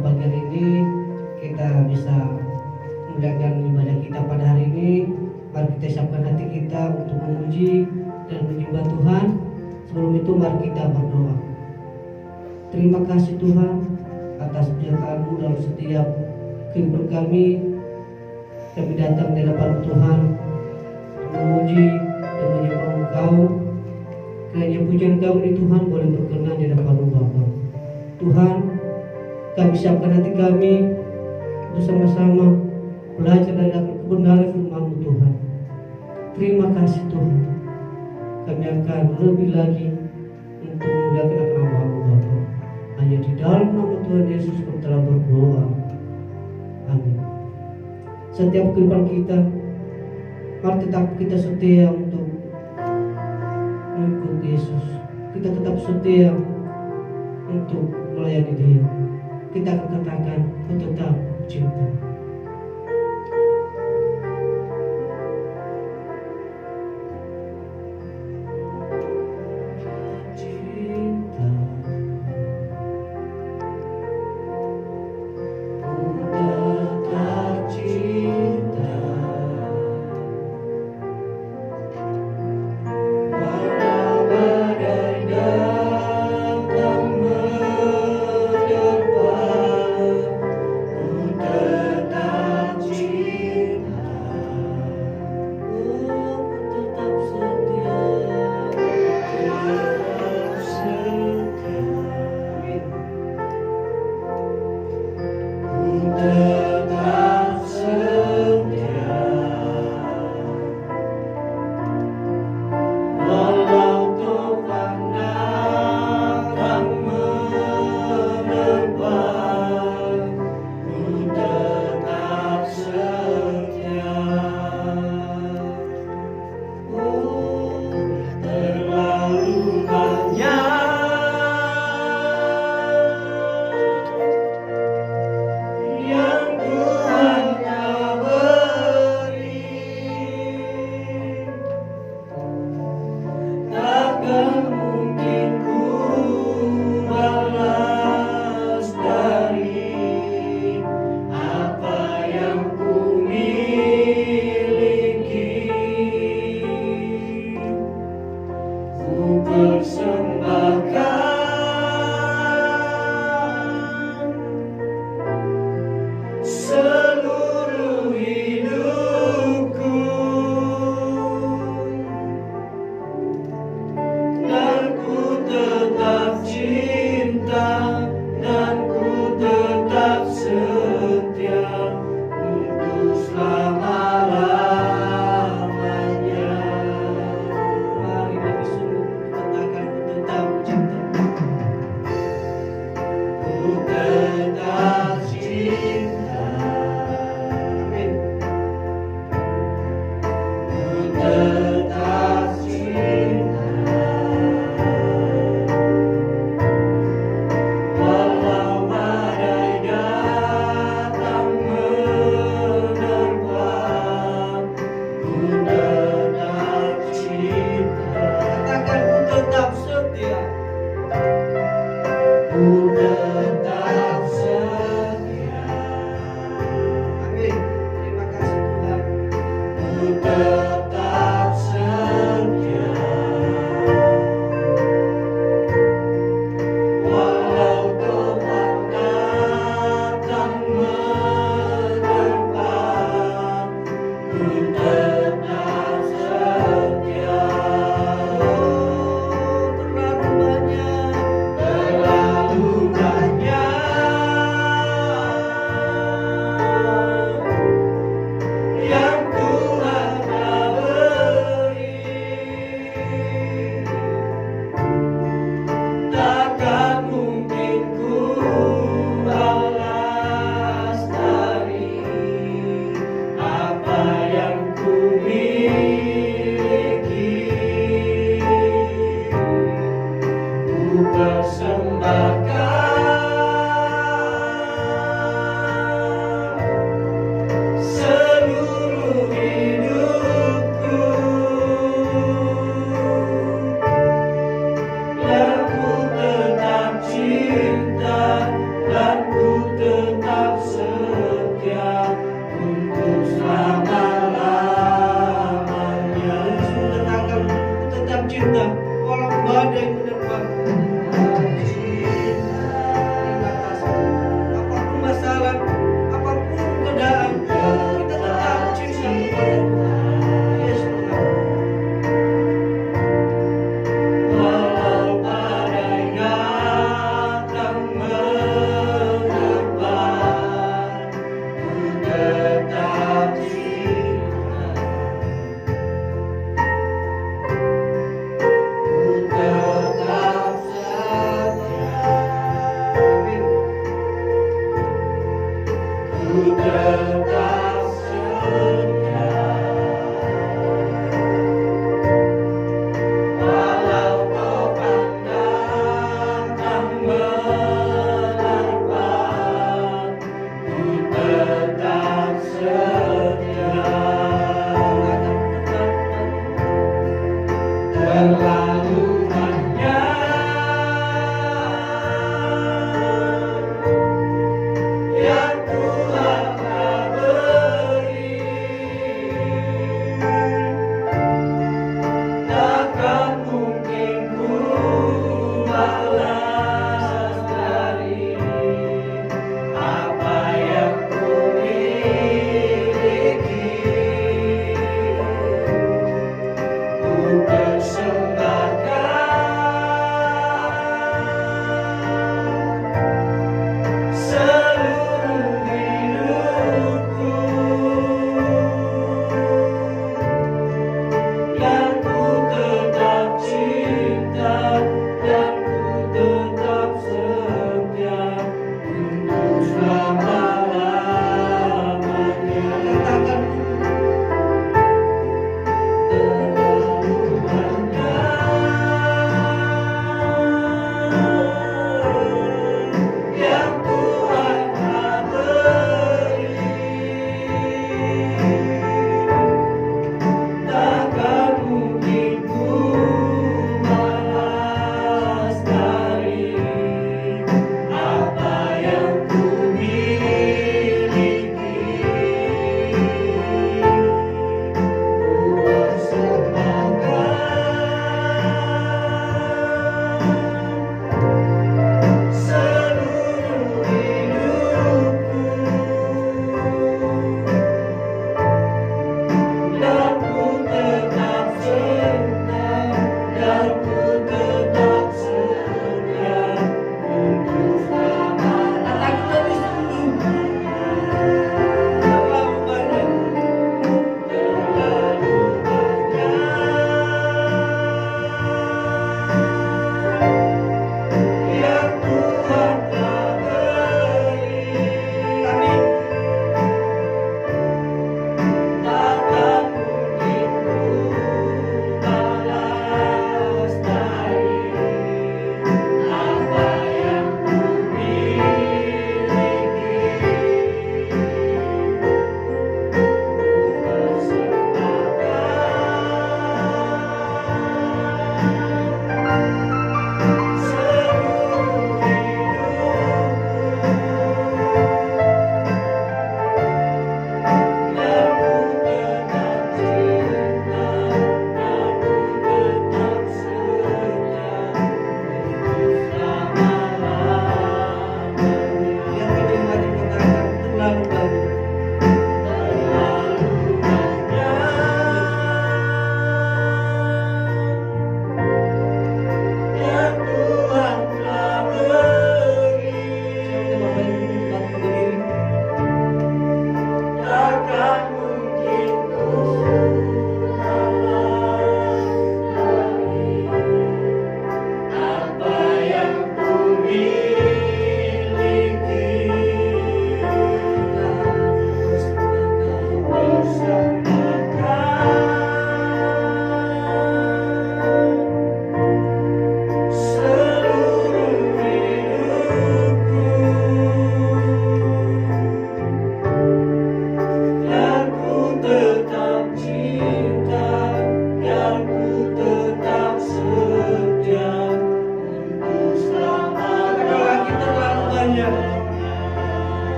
pagi hari ini kita bisa menjalankan ibadah kita pada hari ini. Mari kita siapkan hati kita untuk memuji dan menyembah Tuhan. Sebelum itu mari kita berdoa. Terima kasih Tuhan atas penyertaan-Mu dalam setiap kehidupan kami. Kami datang di hadapan Tuhan untuk memuji dan menyembah Engkau. Kiranya pujian kami Tuhan boleh berkenan di hadapan-Mu Bapa. Tuhan, kami siapkan hati kami untuk sama-sama belajar dari kebenaran firman-Mu Tuhan. Terima kasih Tuhan. Kami akan lebih lagi untuk memuliakan nama-Mu Bapa. Hanya di dalam nama Tuhan Yesus kami telah berdoa. Amin. Setiap kehidupan kita, mari tetap kita setia untuk mengikut Yesus. Kita tetap setia untuk melayani Dia. Kita akan katakan, ku tetap cinta. Ku tetap tetap setia untuk selama-lamanya. Yesus akan tetap cinta walau badai menerpa. Terima kasih. Apapun masalah, apapun keadaan, kita tetap cinta kepada Tuhan. Yes, Tuhan. Walau badai datang menerpa, ku tetap cinta, ku tetap setia, Amin. ku tetap setia. Walau topan datang menerpa, ku tetap setia. Terlalu banyak yang Tuhan telah beri.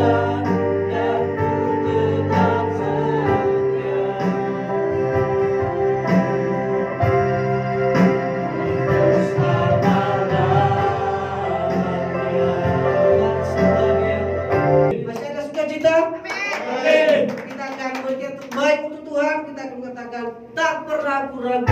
dan ku tetap setia Masih ada sukacita? Amin. Kita akan berikan terbaik untuk Tuhan. Kita akan katakan tak pernah aku ragu.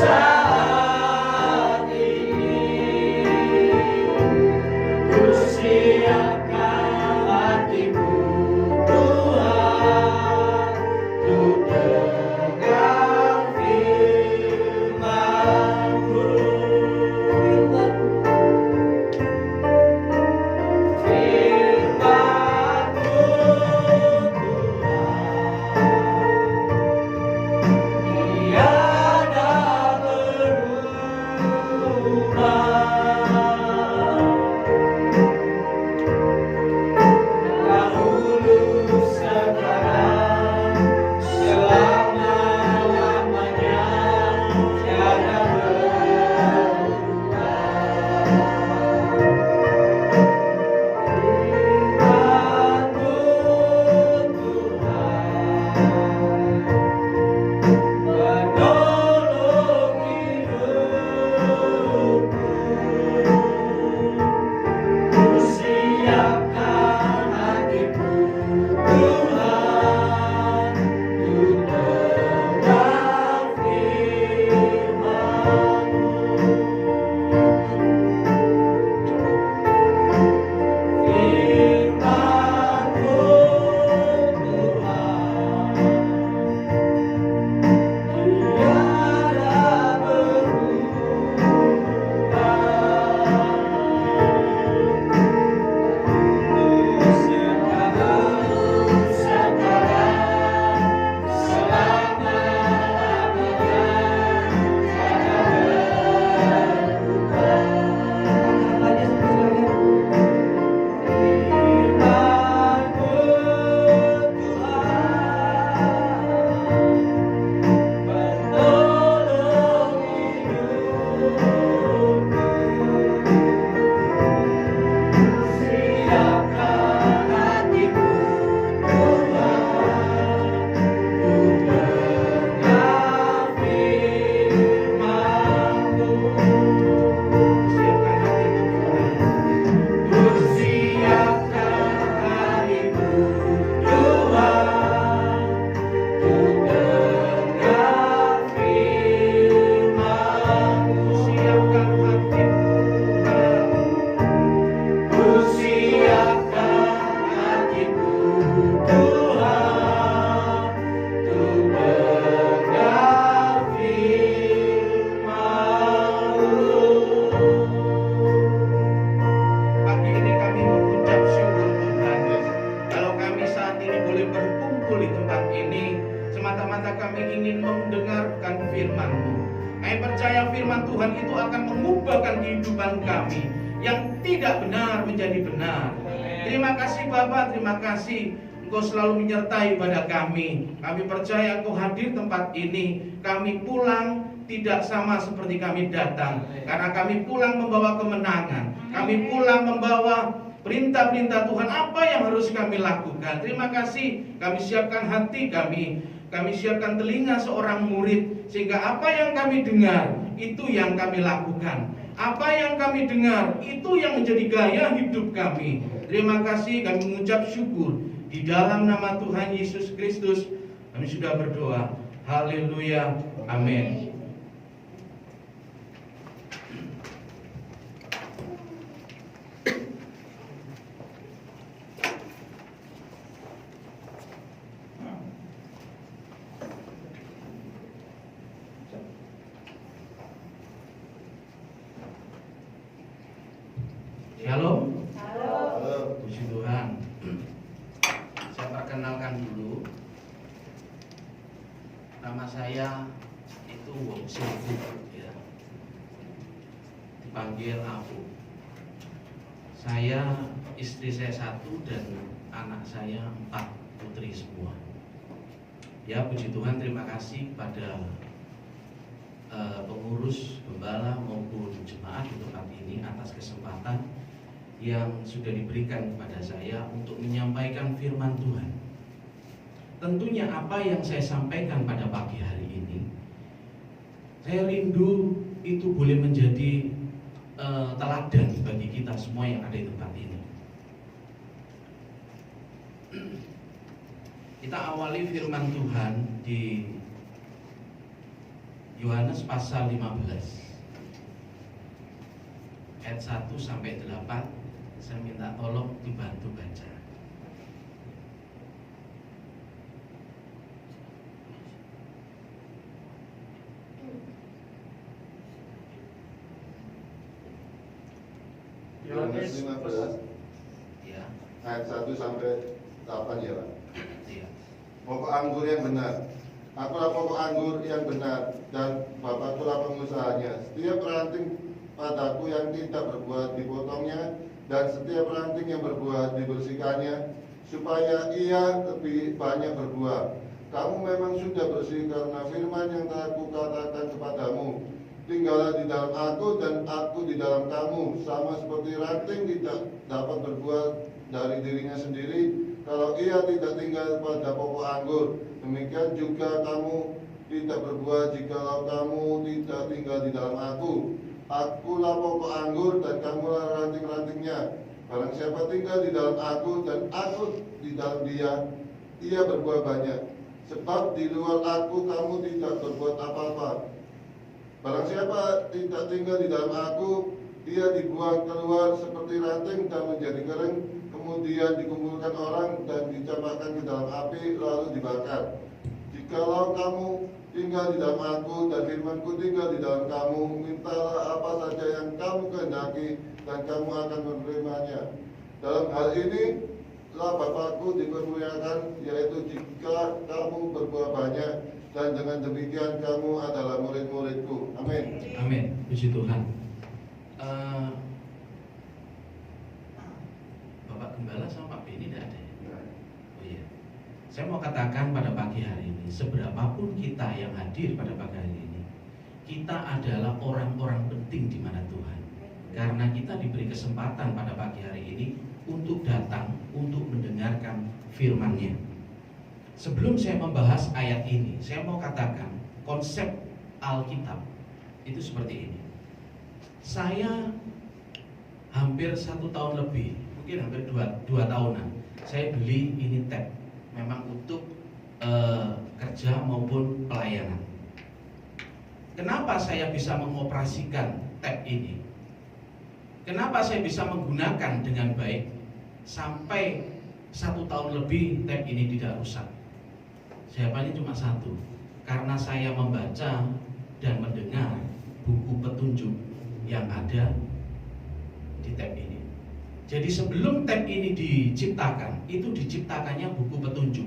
saat ini ku siapkan hatiku Tuhan untuk dengar firman-Mu. Kami percaya firman Tuhan itu akan mengubahkan kehidupan kami yang tidak benar menjadi benar. Terima kasih Bapa, terima kasih Engkau selalu menyertai pada kami. Kami percaya Engkau hadir tempat ini. Kami pulang tidak sama seperti kami datang, karena kami pulang membawa kemenangan. Kami pulang membawa perintah-perintah Tuhan, apa yang harus kami lakukan. Terima kasih, kami siapkan hati kami siapkan telinga seorang murid, sehingga apa yang kami dengar itu yang kami lakukan. Apa yang kami dengar itu yang menjadi gaya hidup kami. Terima kasih, kami mengucap syukur di dalam nama Tuhan Yesus Kristus. Kami sudah berdoa. Haleluya, amin. Shalom. Halo. Puji Tuhan. Saya perkenalkan dulu. Nama saya itu Wong Silvi, ya. Dipanggil Apu. Saya, istri saya 1 dan anak saya 4, putri semua. Ya, puji Tuhan, terima kasih pada pengurus, gembala maupun jemaat di tempat ini atas kesempatan yang sudah diberikan kepada saya untuk menyampaikan firman Tuhan. Tentunya apa yang saya sampaikan pada pagi hari ini, saya rindu itu boleh menjadi teladan bagi kita semua yang ada di tempat ini. Kita awali firman Tuhan di Yohanes pasal 15 ayat 1 sampai 8. Saya minta tolong dibantu baca. Yohanes 15 Ya, ayat 1 sampai 8 ya Pak. iya. Pokok anggur yang benar. Akulah pokok anggur yang benar dan Bapakkulah pengusahanya. Setiap ranting padaku yang tidak berbuah dipotongnya, dan setiap ranting yang berbuah dibersihkannya, supaya ia lebih banyak berbuah. Kamu memang sudah bersih karena firman yang telah kukatakan kepadamu. Tinggallah di dalam aku dan aku di dalam kamu. Sama seperti ranting tidak dapat berbuah dari dirinya sendiri kalau ia tidak tinggal pada pokok anggur, demikian juga kamu tidak berbuah jikalau kamu tidak tinggal di dalam aku. Akulah pokok anggur dan kamulah ranting-rantingnya. Barang siapa tinggal di dalam aku dan aku di dalam dia, ia berbuah banyak. Sebab di luar aku kamu tidak berbuat apa-apa. Barang siapa tidak tinggal di dalam aku, ia dibuang keluar seperti ranting dan menjadi kering, kemudian dikumpulkan orang dan dicampakkan ke dalam api lalu dibakar. Jikalau kamu tinggal di dalam aku dan firmanku tinggal di dalam kamu, mintalah apa saja yang kamu kehendaki dan kamu akan menerimanya. Dalam hal ini lah Bapakku dipermuliakan, yaitu jika kamu berbuah banyak, dan dengan demikian kamu adalah murid-muridku. Amin. Amin. Puji Tuhan. Bapak Gembala sama Pak Beni tidak ada ya? Oh iya. Saya mau katakan pada pagi hari ini, seberapapun kita yang hadir pada pagi hari ini, kita adalah orang-orang penting di mana Tuhan. Karena kita diberi kesempatan pada pagi hari ini untuk datang, untuk mendengarkan firman-Nya. Sebelum saya membahas ayat ini, saya mau katakan konsep Alkitab itu seperti ini. Saya hampir 1 tahun lebih, mungkin hampir 2 tahunan, saya beli ini tab, memang untuk kerja maupun pelayanan. Kenapa saya bisa mengoperasikan tab ini? Kenapa saya bisa menggunakan dengan baik sampai 1 tahun lebih tab ini tidak rusak? Jawabannya cuma satu, karena saya membaca dan mendengar buku petunjuk yang ada di tab ini. Jadi sebelum tab ini diciptakan, itu diciptakannya buku petunjuk.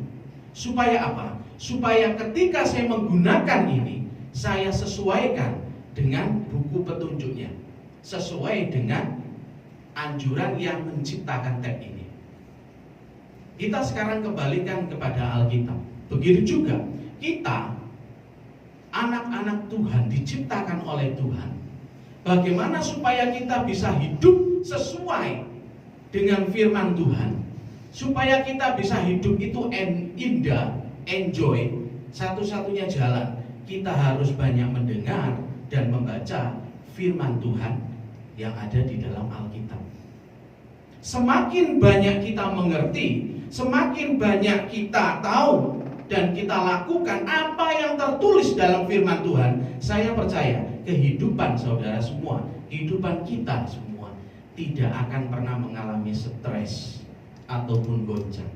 Supaya apa? Supaya ketika saya menggunakan ini, saya sesuaikan dengan buku petunjuknya, sesuai dengan anjuran yang menciptakan tab ini. Kita sekarang kembalikan kepada Alkitab. Begitu juga kita, anak-anak Tuhan, diciptakan oleh Tuhan. Bagaimana supaya kita bisa hidup sesuai dengan firman Tuhan, supaya kita bisa hidup itu indah, enjoy. Satu-satunya jalan, kita harus banyak mendengar dan membaca firman Tuhan yang ada di dalam Alkitab. Semakin banyak kita mengerti, semakin banyak kita tahu dan kita lakukan apa yang tertulis dalam firman Tuhan, saya percaya kehidupan saudara semua, kehidupan kita semua tidak akan pernah mengalami stres ataupun goncang.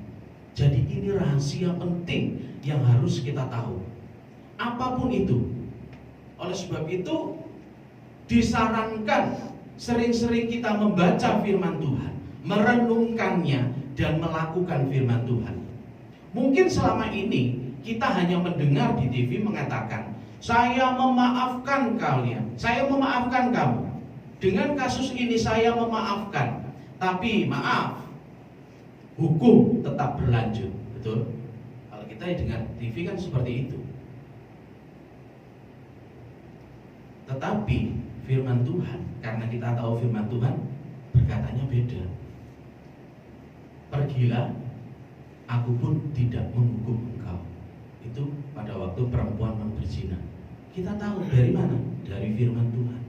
Jadi ini rahasia penting yang harus kita tahu. Apapun itu. Oleh sebab itu disarankan sering-sering kita membaca firman Tuhan, merenungkannya dan melakukan firman Tuhan. Mungkin selama ini kita hanya mendengar di TV mengatakan, saya memaafkan kalian, saya memaafkan kamu. Dengan kasus ini saya memaafkan. Tapi maaf, hukum tetap berlanjut. Betul? Kalau kita dengar TV kan seperti itu. Tetapi firman Tuhan, karena kita tahu firman Tuhan, berkatanya beda. Pergilah, aku pun tidak menghukum engkau. Itu pada waktu perempuan berzina. Kita tahu dari mana? Dari firman Tuhan.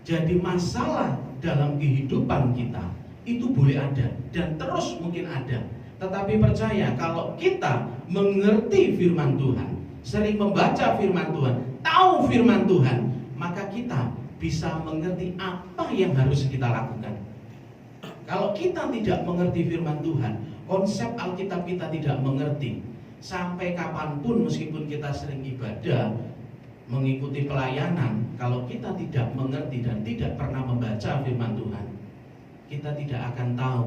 Jadi masalah dalam kehidupan kita itu boleh ada dan terus mungkin ada. Tetapi percaya kalau kita mengerti firman Tuhan, sering membaca firman Tuhan, tahu firman Tuhan, maka kita bisa mengerti apa yang harus kita lakukan. Kalau kita tidak mengerti firman Tuhan, konsep Alkitab kita tidak mengerti, sampai kapanpun meskipun kita sering ibadah, mengikuti pelayanan, kalau kita tidak mengerti dan tidak pernah membaca firman Tuhan, kita tidak akan tahu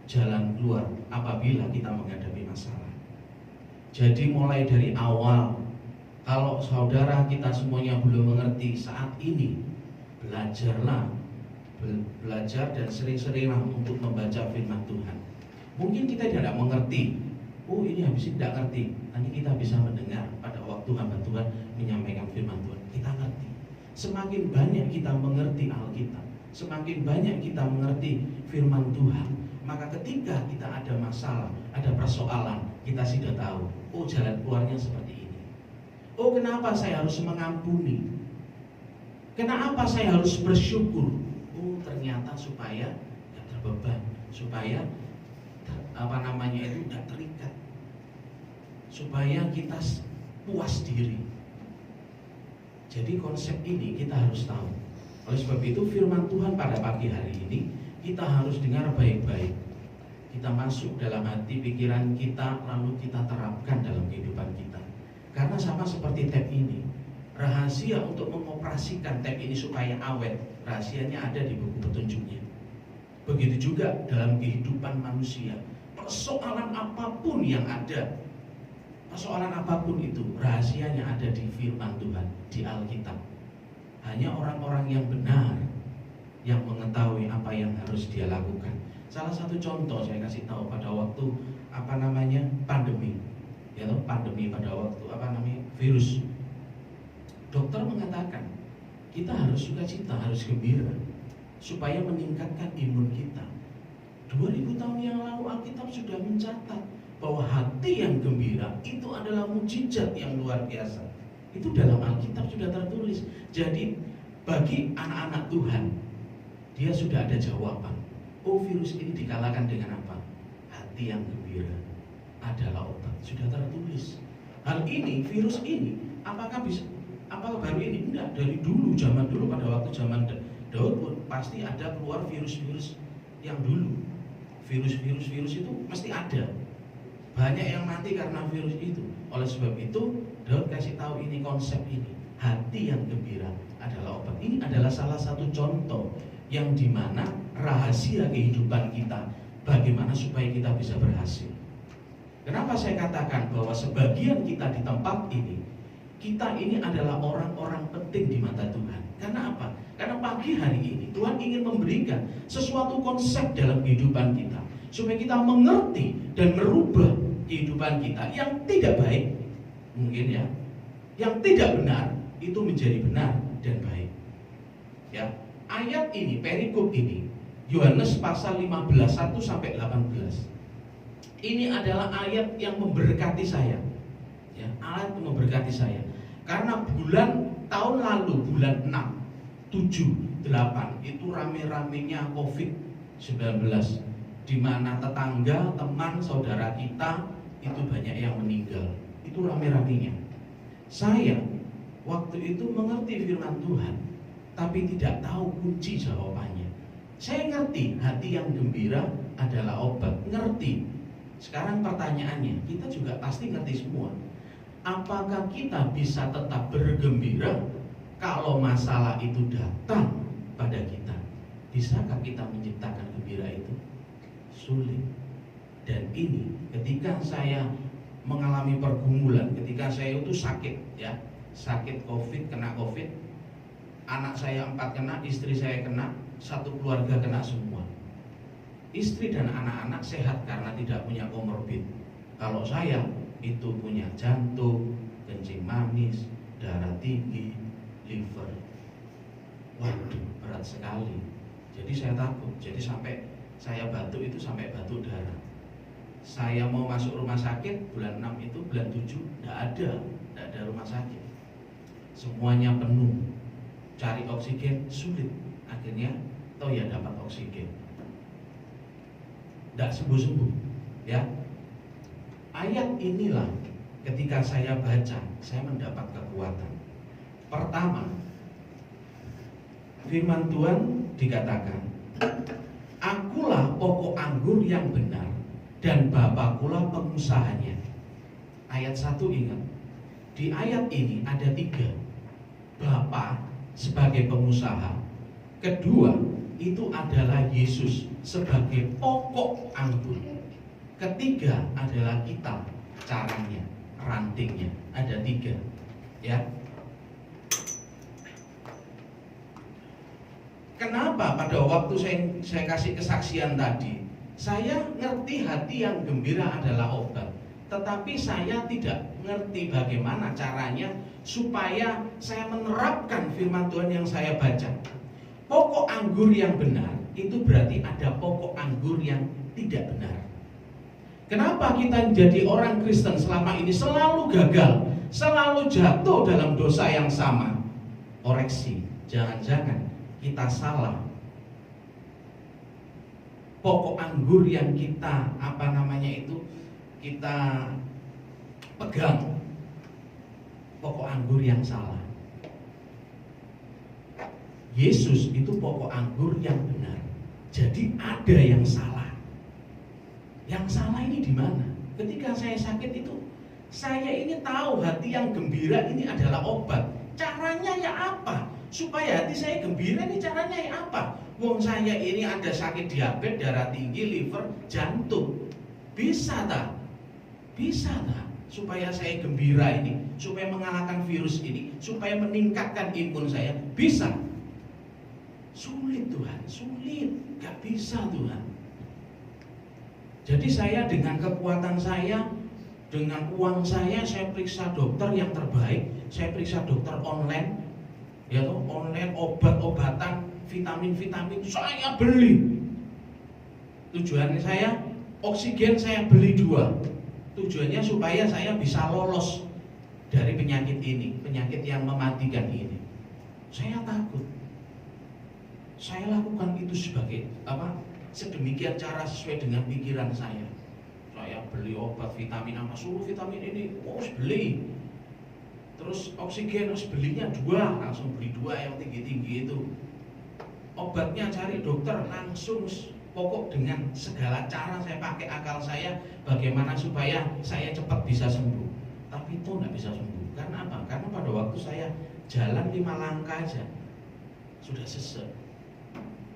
jalan keluar apabila kita menghadapi masalah. Jadi mulai dari awal, kalau saudara kita semuanya belum mengerti saat ini, belajarlah, belajar dan sering-seringlah untuk membaca firman Tuhan. Mungkin kita tidak mengerti, oh ini habis tidak ngerti, nanti kita bisa mendengar pada waktu hamba Tuhan menyampaikan firman Tuhan, kita ngerti. Semakin banyak kita mengerti Alkitab, semakin banyak kita mengerti firman Tuhan, maka ketika kita ada masalah, ada persoalan, kita sudah tahu, oh jalan keluarnya seperti ini. Oh kenapa saya harus mengampuni? Kenapa saya harus bersyukur? Oh ternyata supaya tidak terbeban, supaya itu tidak terikat, supaya kita puas diri. Jadi konsep ini kita harus tahu. Oleh sebab itu firman Tuhan pada pagi hari ini kita harus dengar baik-baik. Kita masuk dalam hati pikiran kita, lalu kita terapkan dalam kehidupan kita. Karena sama seperti tab ini, rahasia untuk mengoperasikan tab ini supaya awet, rahasianya ada di buku petunjuknya. Begitu juga dalam kehidupan manusia. Persoalan apapun yang ada, persoalan apapun itu, rahasianya ada di firman Tuhan, di Alkitab. Hanya orang-orang yang benar yang mengetahui apa yang harus dia lakukan. Salah satu contoh saya kasih tahu pada waktu pandemi, ya pandemi pada waktu virus. Dokter mengatakan kita harus sukacita, harus gembira supaya meningkatkan imun kita. 2000 tahun yang lalu Alkitab sudah mencatat bahwa hati yang gembira itu adalah mukjizat yang luar biasa. Itu dalam Alkitab sudah tertulis. Jadi bagi anak-anak Tuhan, dia sudah ada jawaban. Oh virus ini dikalahkan dengan apa? Hati yang gembira adalah obat. Sudah tertulis. Hal ini, virus ini, apakah baru ini? Enggak, dari dulu, zaman dulu pada waktu zaman Daud pun pasti ada keluar virus-virus yang dulu. Virus itu mesti ada. Banyak yang mati karena virus itu. Oleh sebab itu Daud kasih tahu ini konsep ini. Hati yang gembira adalah obat. Ini adalah salah satu contoh yang dimana rahasia kehidupan kita, bagaimana supaya kita bisa berhasil. Kenapa saya katakan bahwa sebagian kita di tempat ini, kita ini adalah orang-orang penting di mata Tuhan. Karena apa? Karena pagi hari ini Tuhan ingin memberikan sesuatu konsep dalam kehidupan kita, supaya kita mengerti dan merubah kehidupan kita yang tidak baik, mungkin ya, yang tidak benar itu menjadi benar dan baik. Ya, ayat ini, perikop ini, Yohanes pasal 15 1 sampai 18. Ini adalah ayat yang memberkati saya. Ya, ayat yang memberkati saya. Karena tahun lalu bulan 6, 7, 8 itu rame-ramenya COVID-19, di mana tetangga, teman, saudara kita itu banyak yang meninggal. Itu rame-ramenya. Saya waktu itu mengerti firman Tuhan, tapi tidak tahu kunci jawabannya. Saya ngerti hati yang gembira adalah obat, ngerti. Sekarang pertanyaannya, kita juga pasti ngerti semua. Apakah kita bisa tetap bergembira kalau masalah itu datang pada kita? Bisakah kita menciptakan gembira itu? Sulit. Dan ini ketika saya mengalami pergumulan, ketika saya itu sakit, ya, sakit COVID, kena COVID, anak saya 4 kena, istri saya kena, satu keluarga kena semua. Istri dan anak-anak sehat karena tidak punya komorbid. Kalau saya itu punya jantung, kencing manis, darah tinggi, liver. Waduh, berat sekali. Jadi saya takut. Jadi sampai saya batuk itu sampai batuk darah. Saya mau masuk rumah sakit bulan 6 itu, bulan 7 tidak ada rumah sakit. Semuanya penuh. Cari oksigen sulit. Akhirnya toh ya dapat oksigen. Tidak sembuh-sembuh, ya. Ayat inilah ketika saya baca, saya mendapat kekuatan. Pertama, firman Tuhan dikatakan, akulah pokok anggur yang benar dan Bapakulah pengusahanya. Ayat 1 ingat, di ayat ini ada 3. Bapa sebagai pengusaha. Kedua, itu adalah Yesus sebagai pokok anggur. Ketiga adalah kita, caranya, rantingnya. Ada 3, ya. Kenapa pada waktu saya kasih kesaksian tadi, saya ngerti hati yang gembira adalah obat, tetapi saya tidak ngerti bagaimana caranya supaya saya menerapkan firman Tuhan yang saya baca. Pokok anggur yang benar itu berarti ada pokok anggur yang tidak benar. Kenapa kita jadi orang Kristen selama ini selalu gagal, selalu jatuh dalam dosa yang sama? Koreksi, jangan-jangan kita salah. Pokok anggur yang kita kita pegang, pokok anggur yang salah. Yesus itu pokok anggur yang benar. Jadi ada yang salah. Yang salah ini di mana? Ketika saya sakit itu, saya ini tahu hati yang gembira ini adalah obat. Caranya ya apa? Supaya hati saya gembira ini caranya ya apa? Wong saya ini ada sakit diabetes, darah tinggi, liver, jantung. Bisa tak? Bisa tak? Supaya saya gembira ini, supaya mengalahkan virus ini, supaya meningkatkan imun saya. Bisa? Sulit Tuhan, sulit. Gak bisa Tuhan. Jadi saya dengan kekuatan saya, dengan uang saya periksa dokter yang terbaik. Saya periksa dokter online, ya toh, online, obat-obatan, vitamin-vitamin saya beli. Tujuannya saya, oksigen saya beli 2. Tujuannya supaya saya bisa lolos dari penyakit ini, penyakit yang mematikan ini. Saya takut. Saya lakukan itu sebagai sedemikian cara sesuai dengan pikiran saya. Saya beli obat vitamin apa, suruh vitamin ini, harus beli. Terus oksigen harus belinya 2, langsung beli 2 yang tinggi-tinggi itu. Obatnya cari dokter langsung, pokok dengan segala cara saya pakai akal saya bagaimana supaya saya cepat bisa sembuh. Tapi itu nggak bisa sembuh. Karena apa? Karena pada waktu saya jalan 5 langkah aja sudah sesek.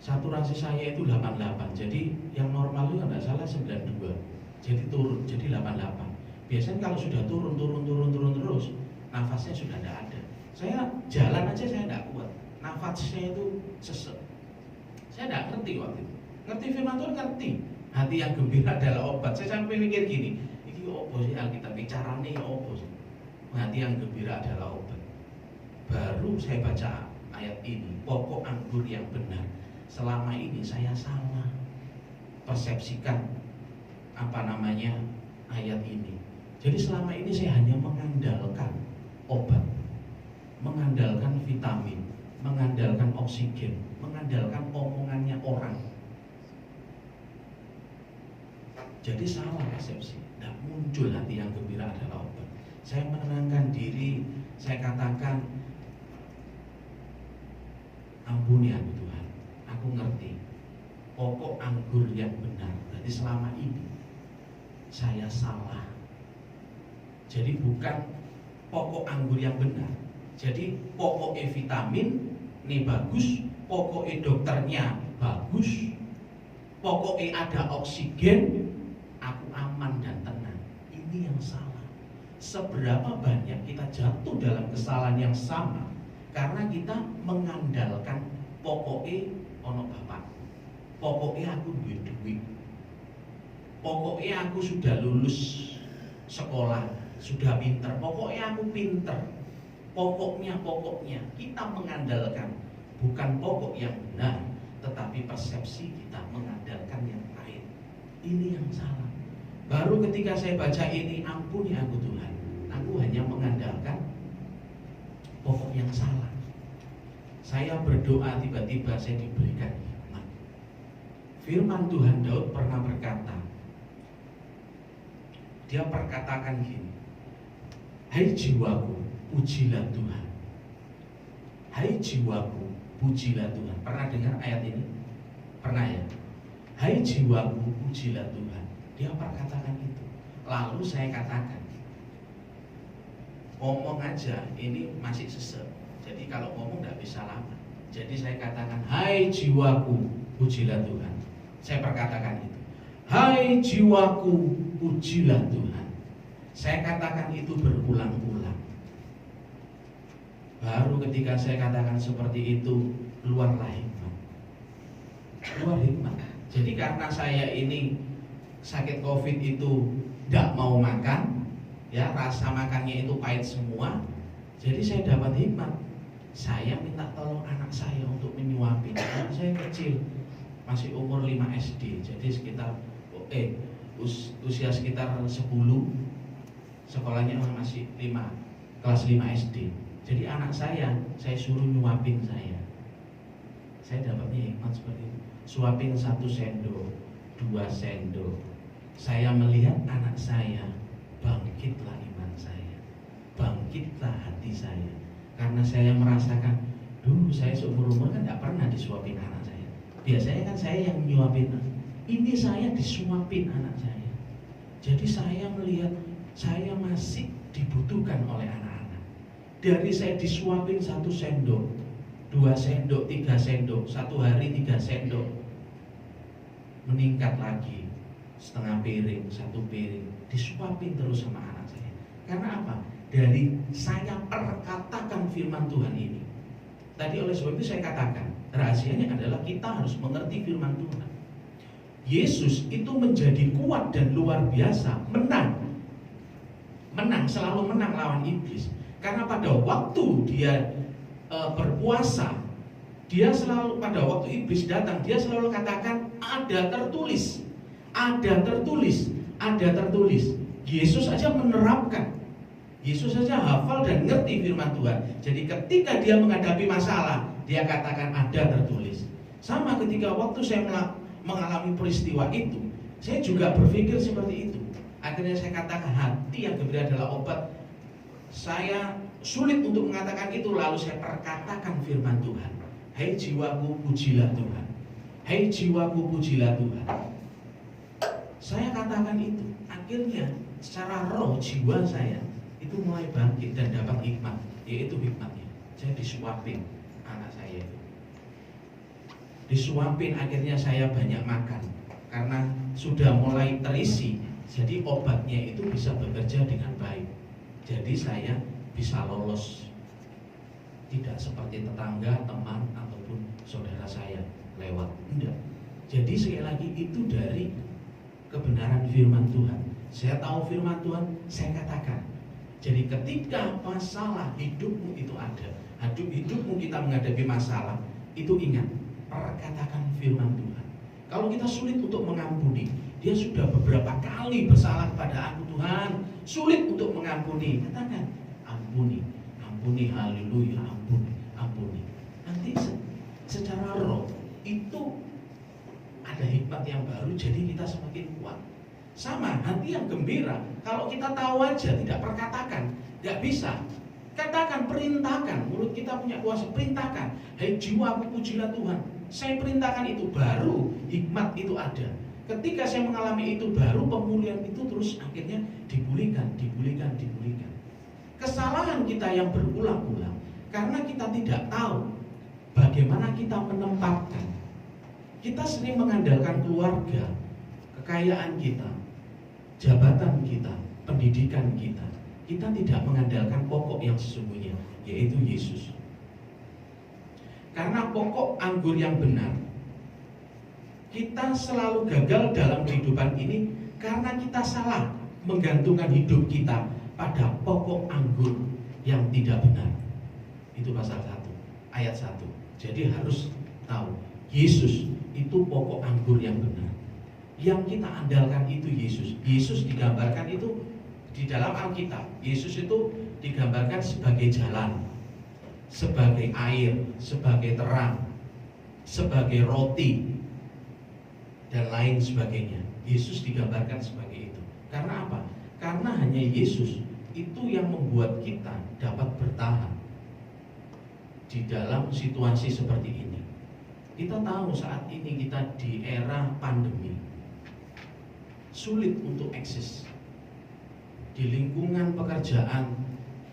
Saturasi saya itu 88. Jadi yang normal itu nggak salah 92. Jadi turun, jadi 88. Biasanya kalau sudah turun terus, nafasnya sudah tidak ada. Saya jalan aja saya tidak kuat. Nafasnya itu sesek. Saya tidak ngerti waktu itu. Ngerti firman Tuhan, ngerti. Hati yang gembira adalah obat. Saya sampai mikir gini, ini opo sih Alkitab bicaranya ya opo sih. Hati yang gembira adalah obat. Baru saya baca ayat ini, pokok anggur yang benar. Selama ini saya salah persepsikan ayat ini. Jadi selama ini saya hanya mengandalkan obat, mengandalkan vitamin, mengandalkan oksigen, mengandalkan omongannya orang. Jadi salah persepsi. Tidak muncul hati yang gembira adalah obat. Saya menenangkan diri, saya katakan, ampuni aku Tuhan. Aku ngerti pokok anggur yang benar. Berarti selama ini saya salah. Jadi bukan pokok anggur yang benar. Jadi pokoknya vitamin ini bagus, pokoknya dokternya bagus, pokoknya ada oksigen, aku aman dan tenang. Ini yang salah. Seberapa banyak kita jatuh dalam kesalahan yang sama karena kita mengandalkan pokoknya ono bapak, pokoknya aku duit, pokoknya aku sudah lulus sekolah, sudah pinter, pokoknya aku pinter, pokoknya kita mengandalkan bukan pokok yang benar, tetapi persepsi kita mengandalkan yang lain. Ini yang salah. Baru ketika saya baca ini, ampuni aku Tuhan, aku hanya mengandalkan pokok yang salah. Saya berdoa, tiba-tiba saya diberikan hikmat. Firman Tuhan, Daud pernah berkata, dia perkatakan gini, hai jiwaku, pujilah Tuhan. Hai jiwaku, pujilah Tuhan. Pernah dengar ayat ini? Pernah ya? Hai jiwaku, pujilah Tuhan. Dia perkatakan itu. Lalu saya katakan, ngomong aja ini masih sesek. Jadi kalau ngomong nggak bisa lama. Jadi saya katakan, hai jiwaku, pujilah Tuhan. Saya perkatakan itu. Hai jiwaku, pujilah Tuhan. Saya katakan itu berulang-ulang. Baru ketika saya katakan seperti itu, keluarlah hikmat. Keluar hikmat. Jadi karena saya ini sakit COVID itu tidak mau makan, ya rasa makannya itu pahit semua. Jadi saya dapat hikmat. Saya minta tolong anak saya untuk menyuapin. Anak saya kecil, masih umur 5 SD. Jadi sekitar usia sekitar 10. Sekolahnya masih 5, kelas 5 SD. Jadi anak saya suruh nyuapin saya. Saya dapatnya hikmat seperti itu. Suapin 1 sendok, 2 sendok. Saya melihat anak saya, bangkitlah iman saya, bangkitlah hati saya. Karena saya merasakan, dulu saya seumur umur kan tidak pernah disuapin anak saya. Biasanya kan saya yang nyuapin. Ini saya disuapin anak saya. Jadi saya melihat saya masih dibutuhkan oleh anak-anak. Dari saya disuapin 1 sendok, 2 sendok, 3 sendok, 1 hari 3 sendok, meningkat lagi setengah piring, 1 piring, disuapin terus sama anak saya. Karena apa? Dari saya perkatakan firman Tuhan ini. Tadi oleh sebab itu saya katakan, rahasianya adalah kita harus mengerti firman Tuhan. Yesus itu menjadi kuat dan luar biasa, menang, selalu menang lawan iblis. Karena pada waktu dia berpuasa, dia selalu, pada waktu iblis datang, dia selalu katakan ada tertulis, ada tertulis, ada tertulis. Yesus saja menerapkan, Yesus saja hafal dan ngerti firman Tuhan. Jadi ketika dia menghadapi masalah, dia katakan ada tertulis. Sama ketika waktu saya mengalami peristiwa itu, saya juga berpikir seperti itu. Akhirnya saya katakan hati yang gembira adalah obat. Saya sulit untuk mengatakan itu, lalu saya perkatakan firman Tuhan. Hai jiwaku, pujilah Tuhan. Hai jiwaku, pujilah Tuhan. Saya katakan itu. Akhirnya secara roh jiwa saya itu mulai bangkit dan dapat hikmat, yaitu hikmatnya. Saya disuapin anak saya itu. Disuapin, akhirnya saya banyak makan karena sudah mulai terisi. Jadi obatnya itu bisa bekerja dengan baik. Jadi saya bisa lolos. Tidak seperti tetangga, teman ataupun saudara saya lewat. Enggak. Jadi sekali lagi itu dari kebenaran firman Tuhan. Saya tahu firman Tuhan, saya katakan. Jadi ketika masalah hidupmu itu ada, hidupmu kita menghadapi masalah, itu ingat, perkatakan firman Tuhan. Kalau kita sulit untuk mengampuni, dia sudah beberapa kali bersalah kepada aku Tuhan, sulit untuk mengampuni, katakan, ampuni, ampuni, haleluya, ampuni, ampuni. Nanti secara roh itu ada hikmat yang baru, jadi kita semakin kuat. Sama hati yang gembira. Kalau kita tahu aja tidak perkatakan, nggak bisa. Katakan, perintahkan. Mulut kita punya kuasa, perintahkan. Hai jiwaku, pujilah Tuhan. Saya perintahkan itu, baru hikmat itu ada. Ketika saya mengalami itu, baru pemulihan itu terus akhirnya dipulihkan. Kesalahan kita yang berulang-ulang karena kita tidak tahu bagaimana kita menempatkan. Kita sering mengandalkan keluarga, kekayaan kita, jabatan kita, pendidikan kita. Kita tidak mengandalkan pokok yang sesungguhnya, yaitu Yesus. Karena pokok anggur yang benar, kita selalu gagal dalam kehidupan ini karena kita salah menggantungkan hidup kita pada pokok anggur yang tidak benar. Itu pasal 1, ayat 1. Jadi harus tahu, Yesus itu pokok anggur yang benar. Yang kita andalkan itu Yesus. Yesus digambarkan itu di dalam Alkitab. Yesus itu digambarkan sebagai jalan, sebagai air, sebagai terang, sebagai roti, dan lain sebagainya. Yesus digambarkan sebagai itu. Karena apa? Karena hanya Yesus itu yang membuat kita dapat bertahan di dalam situasi seperti ini. Kita tahu saat ini kita di era pandemi, sulit untuk eksis. Di lingkungan pekerjaan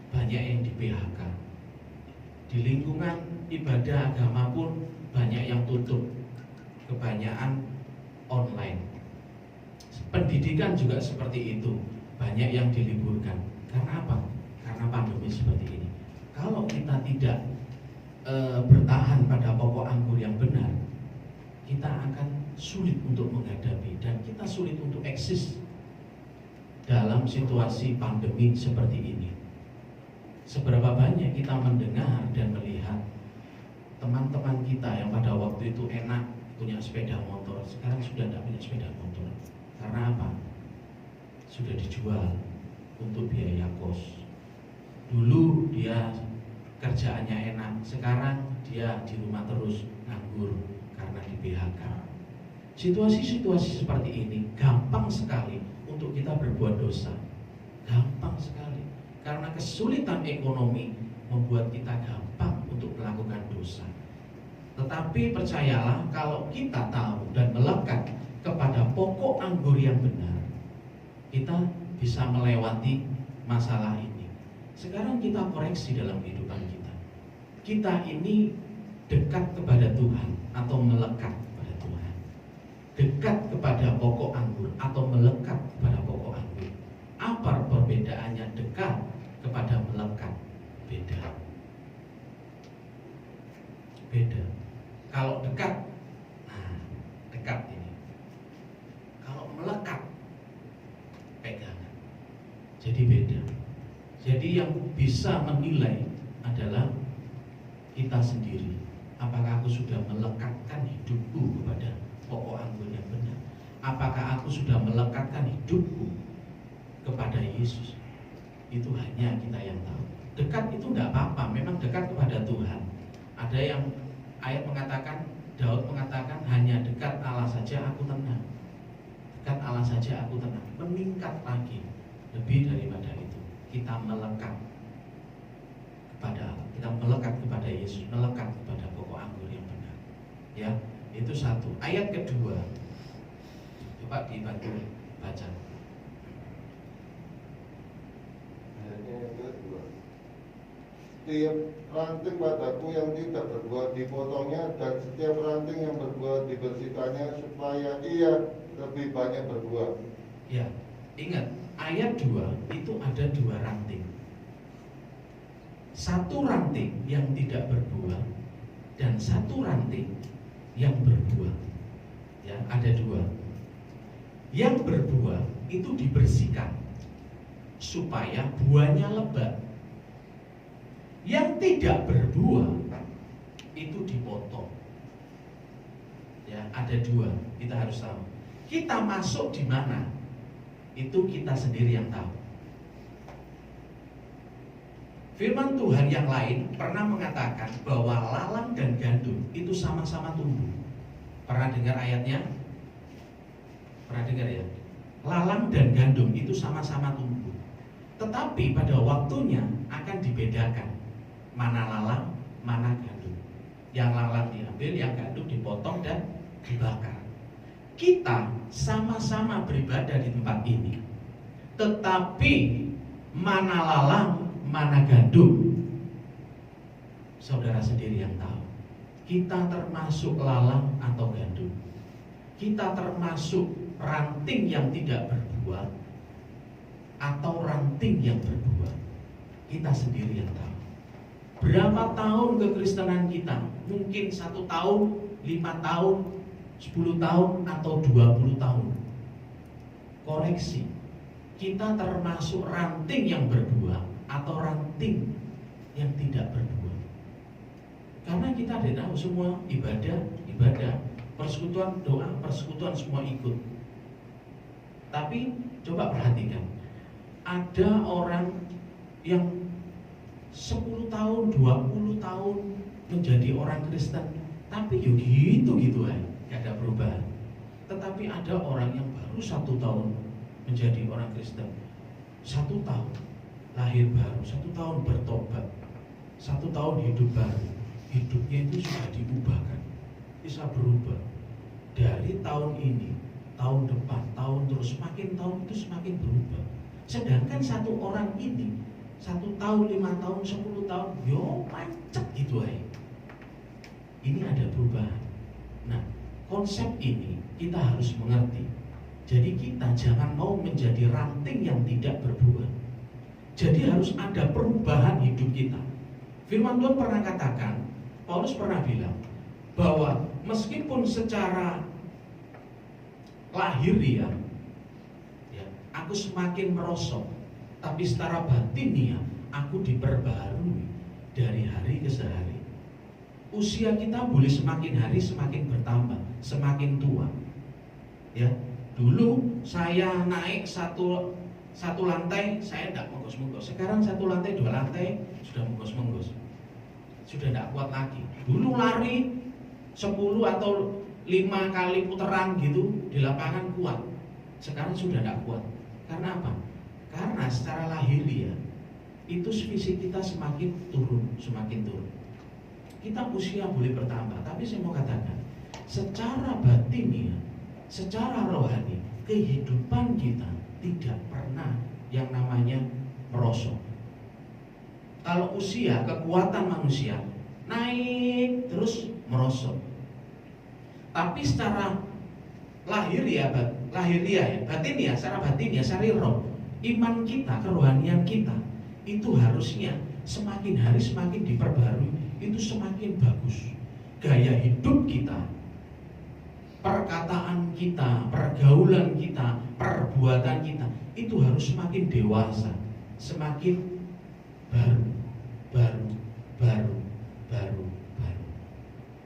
banyak yang di PHK. Di lingkungan ibadah agama pun banyak yang tutup. Kebanyakan online. Pendidikan juga seperti itu, banyak yang diliburkan. Karena apa? Karena pandemi seperti ini. Kalau kita tidak bertahan pada pokok anggur yang benar, kita akan sulit untuk menghadapi dan kita sulit untuk eksis dalam situasi pandemi seperti ini. Seberapa banyak kita mendengar dan melihat teman-teman kita yang pada waktu itu enak punya sepeda motor, sekarang sudah tidak punya sepeda motor. Karena apa? Sudah dijual untuk biaya kos. Dulu dia kerjaannya enak, sekarang dia di rumah terus nganggur karena di PHK. Situasi-situasi seperti ini gampang sekali untuk kita berbuat dosa. Gampang sekali. Karena kesulitan ekonomi membuat kita gampang untuk melakukan dosa. Tetapi percayalah, kalau kita tahu dan melekat kepada pokok anggur yang benar, kita bisa melewati masalah ini. Sekarang kita koreksi dalam kehidupan kita. Kita ini dekat kepada Tuhan atau melekat kepada Tuhan. Dekat kepada pokok anggur atau melekat kepada pokok anggur. Apa perbedaannya dekat kepada melekat? Beda. Beda. Kalau dekat, nah dekat ini. Kalau melekat, pegangan. Jadi beda. Jadi yang bisa menilai adalah kita sendiri. Apakah aku sudah melekatkan hidupku kepada pokok anggur yang benar? Apakah aku sudah melekatkan hidupku kepada Yesus? Itu hanya kita yang tahu. Dekat itu tidak apa-apa, memang dekat kepada Tuhan. Ada yang ayat mengatakan, Daud mengatakan, hanya dekat Allah saja aku tenang. Dekat Allah saja aku tenang. Meningkat lagi, lebih daripada itu. Kita melekat kepada Allah, kita melekat kepada Yesus, melekat kepada pokok anggur yang benar. Ya, itu satu. Ayat kedua, coba dibantu baca. Ayatnya yang kedua. Setiap ranting padaku yang tidak berbuah dipotongnya, dan setiap ranting yang berbuah dibersihkannya, supaya ia lebih banyak berbuah. Ya, ingat ayat 2 itu ada 2 ranting. Satu ranting yang tidak berbuah dan satu ranting yang berbuah. Ya, ada 2. Yang berbuah itu dibersihkan supaya buahnya lebat. Yang tidak berbuah itu dipotong. Ya, ada 2. Kita harus tahu. Kita masuk di mana? Itu kita sendiri yang tahu. Firman Tuhan yang lain pernah mengatakan bahwa lalang dan gandum itu sama-sama tumbuh. Pernah dengar ayatnya? Pernah dengar ya? Lalang dan gandum itu sama-sama tumbuh. Tetapi pada waktunya akan dibedakan. Mana lalang, mana gandum. Yang lalang diambil, yang gandum dipotong dan dibakar. Kita sama-sama beribadah di tempat ini, tetapi mana lalang, mana gandum, saudara sendiri yang tahu. Kita termasuk lalang atau gandum. Kita termasuk ranting yang tidak berbuah atau ranting yang berbuah. Kita sendiri yang tahu. Berapa tahun kekristenan kita? Mungkin 1 tahun, 5 tahun, 10 tahun atau 20 tahun. Koreksi, kita termasuk ranting yang berbuah atau ranting yang tidak berbuah. Karena kita tidak tahu, semua ibadah, persekutuan doa, persekutuan semua ikut. Tapi coba perhatikan, ada orang yang 10 tahun, 20 tahun menjadi orang Kristen, tapi yuk gitu aja, gak ada perubahan. Tetapi ada orang yang baru 1 tahun menjadi orang Kristen, 1 tahun lahir baru, 1 tahun bertobat, 1 tahun hidup baru, hidupnya itu sudah diubahkan, bisa berubah. Dari tahun ini, tahun depan, tahun terus, semakin tahun itu semakin berubah. Sedangkan satu orang ini 1 tahun, 5 tahun, 10 tahun, yo pancet gitu aja. Ini ada perubahan. Nah, konsep ini kita harus mengerti. Jadi kita jangan mau menjadi ranting yang tidak berbuah. Jadi harus ada perubahan hidup kita. Firman Tuhan pernah katakan, Paulus pernah bilang bahwa meskipun secara lahiriah ya, aku semakin merosot, tapi secara batinnya aku diperbaharui dari hari ke hari. Usia kita boleh semakin hari semakin bertambah, semakin tua. Ya, dulu saya naik satu lantai saya tidak menggos-menggos. Sekarang 1 lantai 2 lantai sudah menggos-menggos, sudah tidak kuat lagi. Dulu lari 10 atau 5 kali putaran gitu di lapangan kuat. Sekarang sudah tidak kuat. Karena apa? Karena secara lahiriah itu fisik kita semakin turun. Kita usia boleh bertambah, tapi saya mau katakan, secara batinnya, secara rohani, kehidupan kita tidak pernah yang namanya merosot. Kalau usia, kekuatan manusia naik terus merosot. Tapi secara lahiriah, batinnya, secara batinnya, secara roh, iman kita, kerohanian kita itu harusnya semakin hari semakin diperbarui, itu semakin bagus. Gaya hidup kita, perkataan kita, pergaulan kita, perbuatan kita itu harus semakin dewasa, semakin baru.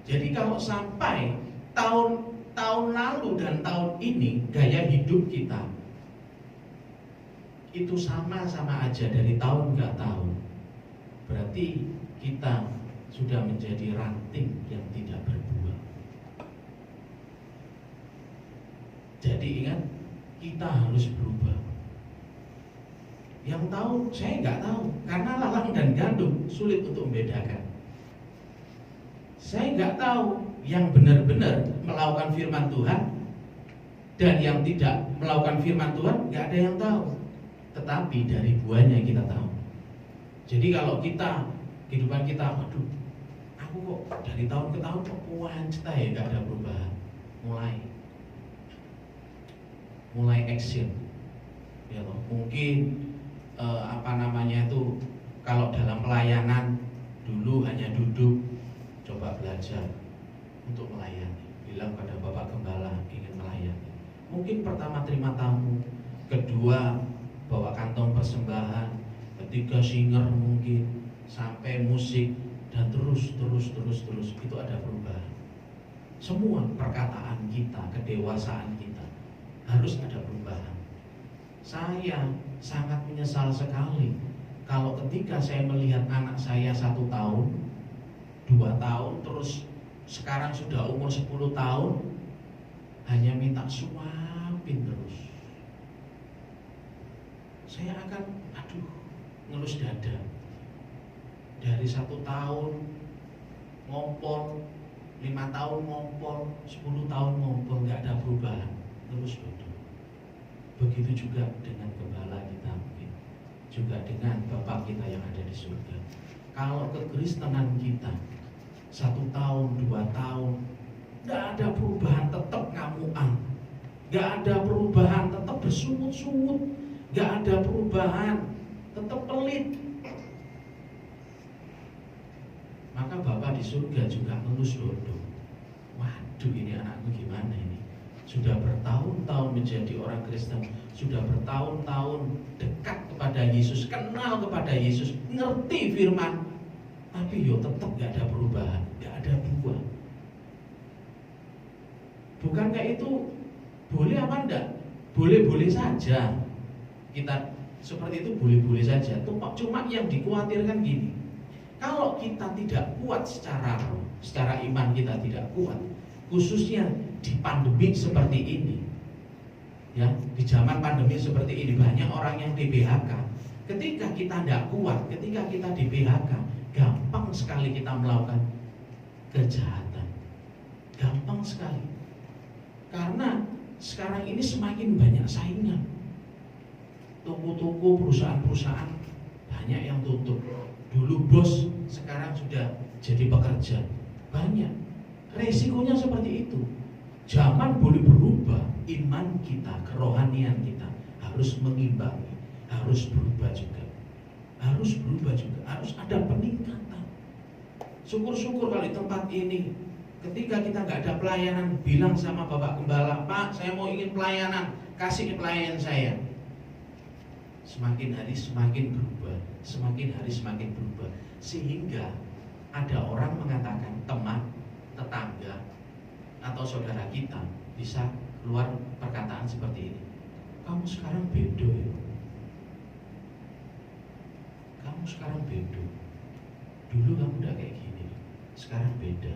Jadi kalau sampai tahun lalu dan tahun ini gaya hidup kita itu sama-sama aja dari tahun ke tahun, berarti kita sudah menjadi ranting yang tidak berbuah. Jadi ingat, kita harus berubah. Yang tahu, saya nggak tahu, karena lalang dan gandum sulit untuk membedakan. Saya nggak tahu yang benar-benar melakukan firman Tuhan dan yang tidak melakukan firman Tuhan, nggak ada yang tahu. Tetapi dari buahnya kita tahu. Jadi kalau kita, kehidupan kita, waduh, aku kok dari tahun ke tahun kok wancet ya, nggak ada perubahan. Mulai action, ya loh. Mungkin kalau dalam pelayanan dulu hanya duduk, coba belajar untuk melayani. Bilang pada Bapak Gembala ingin melayani. Mungkin pertama terima tamu, kedua bawa kantong persembahan, ketiga singer mungkin, sampai musik, dan terus itu ada perubahan. Semua perkataan kita, kedewasaan kita harus ada perubahan. Saya sangat menyesal sekali kalau ketika saya melihat anak saya 1 tahun, 2 tahun, terus sekarang sudah umur 10 tahun, hanya minta suapin terus. Saya akan, ngelus dada. Dari 1 tahun ngompol, 5 tahun ngompol, 10 tahun ngompol, nggak ada perubahan, terus duduk. Begitu juga dengan gembala kita mungkin, juga dengan Bapak kita yang ada di surga. Kalau kekristenan kita 1 tahun, 2 tahun, nggak ada perubahan, tetap ngamuan, nggak ada perubahan, tetap bersungut-sungut, nggak ada perubahan, tetap pelit, maka Bapak di surga juga ngelus dodo. Waduh, ini anakku gimana ini? Sudah bertahun-tahun menjadi orang Kristen, sudah bertahun-tahun dekat kepada Yesus, kenal kepada Yesus, ngerti firman, tapi tetap gak ada perubahan, gak ada buah. Bukankah itu boleh apa enggak? Boleh-boleh saja. Kita seperti itu boleh-boleh saja. Cuma yang dikhawatirkan gini, kalau kita tidak kuat secara iman kita tidak kuat, khususnya di pandemi seperti ini, ya, di zaman pandemi seperti ini banyak orang yang di PHK. Ketika kita tidak kuat, ketika kita di PHK, gampang sekali kita melakukan kejahatan. Gampang sekali. Karena sekarang ini semakin banyak saingan. Toko-toko, perusahaan-perusahaan banyak yang tutup. Dulu bos, sekarang sudah jadi pekerja. Banyak. Resikonya seperti itu. Zaman boleh berubah, iman kita, kerohanian kita harus mengimbangi, harus berubah juga. Harus berubah juga, harus ada peningkatan. Syukur-syukur kalau di tempat ini, ketika kita nggak ada pelayanan, bilang sama Bapak Gembala, Pak, saya mau ingin pelayanan, kasih pelayan saya. Semakin hari semakin berubah, semakin hari semakin berubah, sehingga ada orang mengatakan, teman, tetangga, atau saudara kita bisa keluar perkataan seperti ini. Kamu sekarang bedo ya. Kamu sekarang bedo. Dulu kamu udah kayak gini, sekarang beda.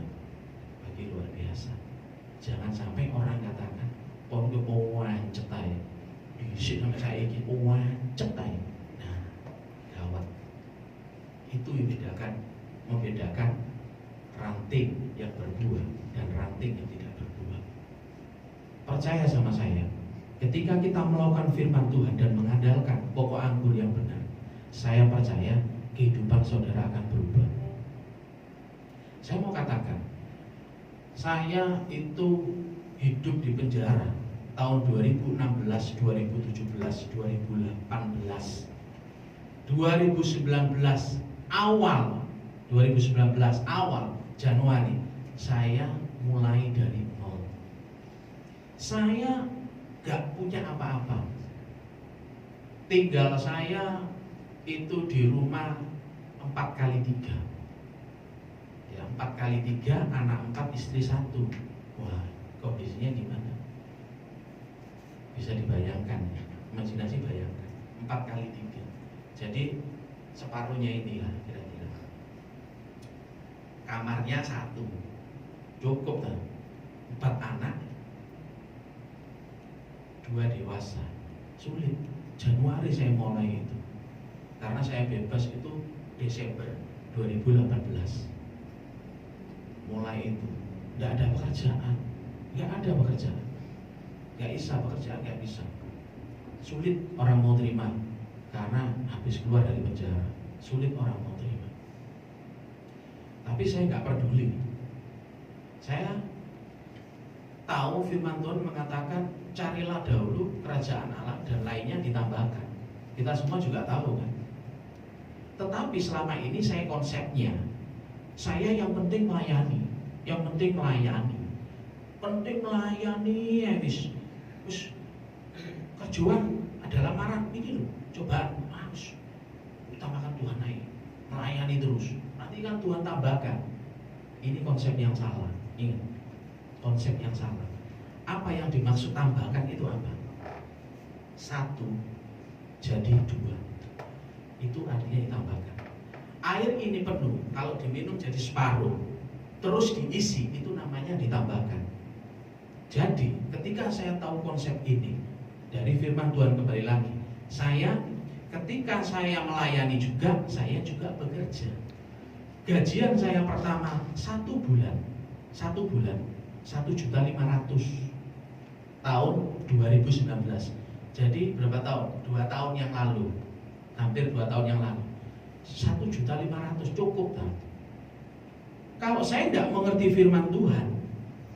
Bagi luar biasa. Jangan sampai orang katakan, pokoknya mau wancet aja. Disik sampai saya ini wancet aja. Nah, gawat. Itu yang membedakan ranting yang berbuah dan ranting yang tidak berbuah. Percaya sama saya, ketika kita melakukan firman Tuhan dan mengandalkan pokok anggur yang benar, saya percaya kehidupan saudara akan berubah. Saya mau katakan, saya itu hidup di penjara tahun 2016, 2017, 2018, 2019 awal, 2019 awal Januari saya mulai dari nol. Saya gak punya apa-apa. Tinggal saya itu di rumah 4x3. Ya, 4x3, anak 4, istri 1. Wah, kondisinya gimana? Bisa dibayangkan, imajinasi bayangkan. 4x3. Jadi separuhnya inilah kira-kira. Kamarnya 1, cukup kan? 4 anak, 2 dewasa. Sulit. Januari saya mulai itu, karena saya bebas itu Desember 2018. Mulai itu, nggak ada pekerjaan, nggak bisa pekerjaan, nggak bisa. Sulit orang mau terima, karena habis keluar dari penjara. Sulit orang mau terima. Tapi saya nggak peduli. Saya tahu firman Tuhan mengatakan, carilah dahulu kerajaan Allah dan lainnya ditambahkan. Kita semua juga tahu kan. Tetapi selama ini saya konsepnya, saya yang penting melayani, penting melayani ya wis kerjaan adalah marah ini loh, coba harus utamakan Tuhan aja, melayani terus. Nanti kan Tuhan tambahkan. Ini konsep yang salah. Ingat, konsep yang salah. Apa yang dimaksud tambahkan itu apa? 1 jadi 2. Itu artinya ditambahkan. Air ini penuh, kalau diminum jadi separuh, terus diisi, itu namanya ditambahkan. Jadi ketika saya tahu konsep ini dari firman Tuhan, kembali lagi, saya ketika saya melayani juga, saya juga bekerja. Gajian saya pertama 1 bulan 1.500.000 tahun 2019. Jadi berapa tahun? 2 tahun yang lalu, hampir 2 tahun yang lalu. 1.500.000 cukup kan? Kalau saya tidak mengerti firman Tuhan,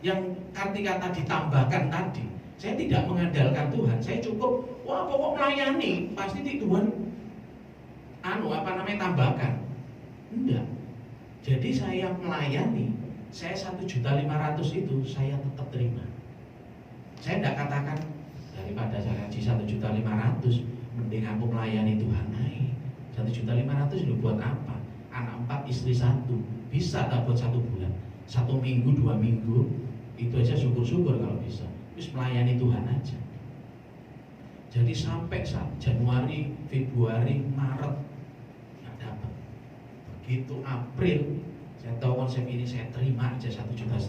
yang kata ditambahkan tadi, saya tidak mengandalkan Tuhan. Saya cukup, wah pokok melayani, pasti Tuhan tambahkan. Enggak. Jadi saya melayani, saya 1.500.000 itu saya tetap terima. Saya tidak katakan daripada saya gaji 1.500.000, mending aku melayani Tuhan naik. 1.500.000 itu buat apa? Anak 4, istri 1, bisa tak buat 1 bulan, 1 minggu, 2 minggu, itu aja syukur-syukur kalau bisa. Terus melayani Tuhan aja. Jadi sampai Januari, Februari, Maret nggak dapat. Begitu April, saya tahu konsep ini, saya terima aja 1,5 juta.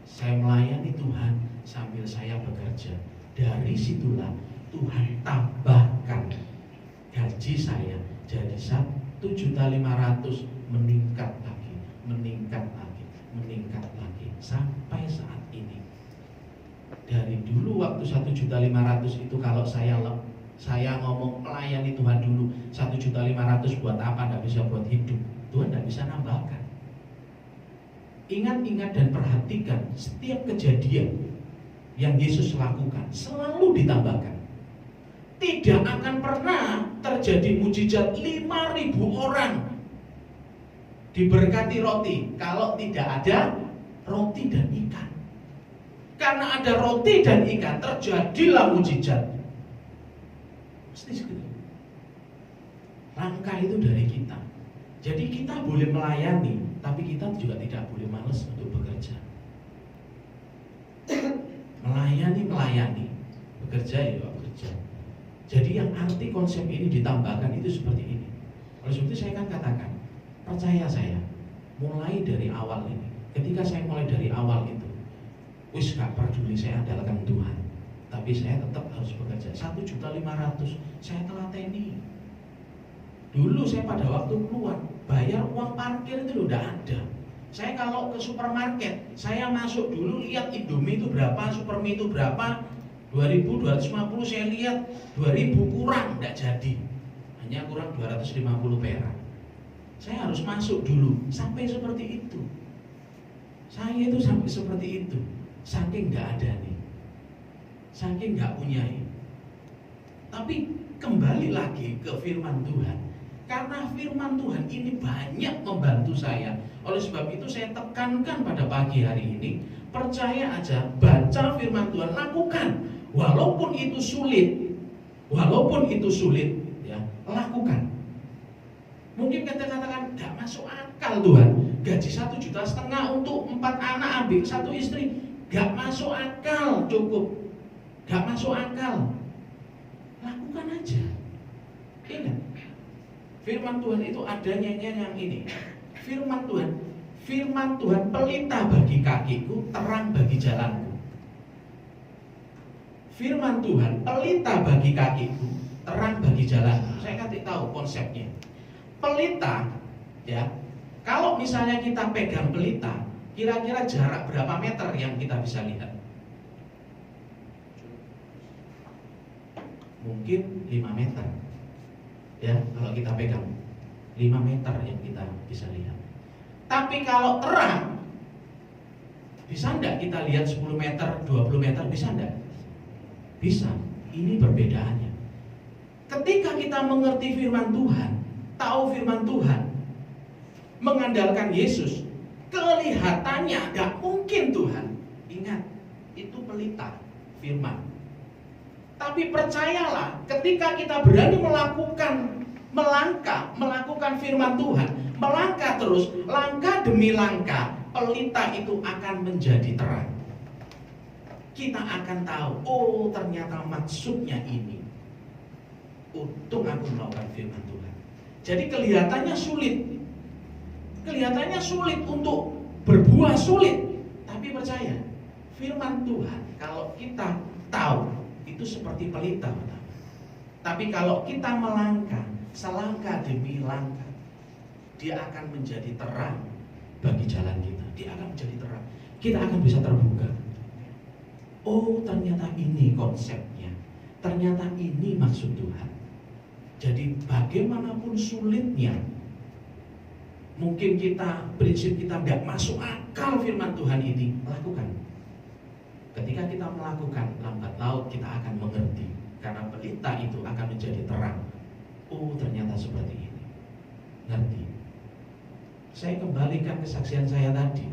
Saya melayani Tuhan sambil saya bekerja. Dari situlah Tuhan tambahkan gaji saya jadi 1.500.000, meningkat lagi. meningkat lagi sampai saat ini. Dari dulu waktu 1.500.000 itu, kalau saya ngomong melayani Tuhan dulu 1.500.000 buat apa, tidak bisa buat hidup, Tuhan tidak bisa nambahkan. Ingat-ingat dan perhatikan setiap kejadian yang Yesus lakukan selalu ditambahkan. Tidak akan pernah terjadi mujizat 5.000 orang diberkati roti kalau tidak ada roti dan ikan. Karena ada roti dan ikan, terjadilah mujizat. Pasti segitu. Langkah itu dari kita. Jadi kita boleh melayani, tapi kita juga tidak boleh malas untuk bekerja. Melayani, bekerja ya bekerja. Jadi yang arti konsep ini ditambahkan itu seperti ini. Oleh sebab itu saya kan katakan, percaya saya, mulai dari awal ini. Ketika saya mulai dari awal itu, wis gak peduli saya andalkan Tuhan, tapi saya tetap harus bekerja. 1.500.000 saya telateni. Dulu saya pada waktu keluar bayar uang parkir itu udah ada. Saya kalau ke supermarket, saya masuk dulu lihat Indomie itu berapa, Supermie itu berapa, 2.250, saya lihat 2.000 kurang, tidak jadi, hanya kurang 250 perak. Saya harus masuk dulu, sampai seperti itu. Saya itu sampai seperti itu, saking nggak ada nih, saking nggak punya. Tapi kembali lagi ke firman Tuhan. Karena firman Tuhan ini banyak membantu saya. Oleh sebab itu saya tekankan pada pagi hari ini, percaya aja, baca firman Tuhan, lakukan. Walaupun itu sulit, ya, lakukan. Mungkin kita katakan, gak masuk akal Tuhan, gaji 1,5 juta untuk 4 anak, ambil 1 istri, gak masuk akal, cukup, gak masuk akal. Lakukan aja. Ingat, firman Tuhan itu adanya yang ini. Firman Tuhan pelita bagi kakiku, terang bagi jalanku. Firman Tuhan pelita bagi kakiku, terang bagi jalanku. Saya kasih tahu konsepnya. Pelita, ya, kalau misalnya kita pegang pelita, kira-kira jarak berapa meter yang kita bisa lihat? Mungkin 5 meter. Ya, kalau kita pegang 5 meter yang kita bisa lihat. Tapi kalau terang, bisa enggak kita lihat 10 meter, 20 meter, bisa enggak? Bisa. Ini perbedaannya. Ketika kita mengerti firman Tuhan, tahu firman Tuhan, mengandalkan Yesus, kelihatannya enggak mungkin Tuhan. Ingat, itu pelita firman. Tapi percayalah, ketika kita berani melakukan firman Tuhan, melangkah terus, langkah demi langkah, pelita itu akan menjadi terang. Kita akan tahu, oh ternyata maksudnya ini. Untung aku melakukan firman Tuhan. Jadi kelihatannya sulit untuk berbuah sulit. Tapi percaya, firman Tuhan kalau kita tahu, itu seperti pelita. Tapi kalau kita melangkah selangkah demi langkah, dia akan menjadi terang bagi jalan kita. Dia akan menjadi terang. Kita akan bisa terbuka. Oh, ternyata ini konsepnya. Ternyata ini maksud Tuhan. Jadi bagaimanapun sulitnya, mungkin prinsip kita tidak masuk akal firman Tuhan ini, lakukan. Ketika kita melakukan, lambat laun kita akan mengerti. Karena pelita itu akan menjadi terang. Oh, ternyata seperti ini. Ngerti. Saya kembalikan kesaksian saya tadi.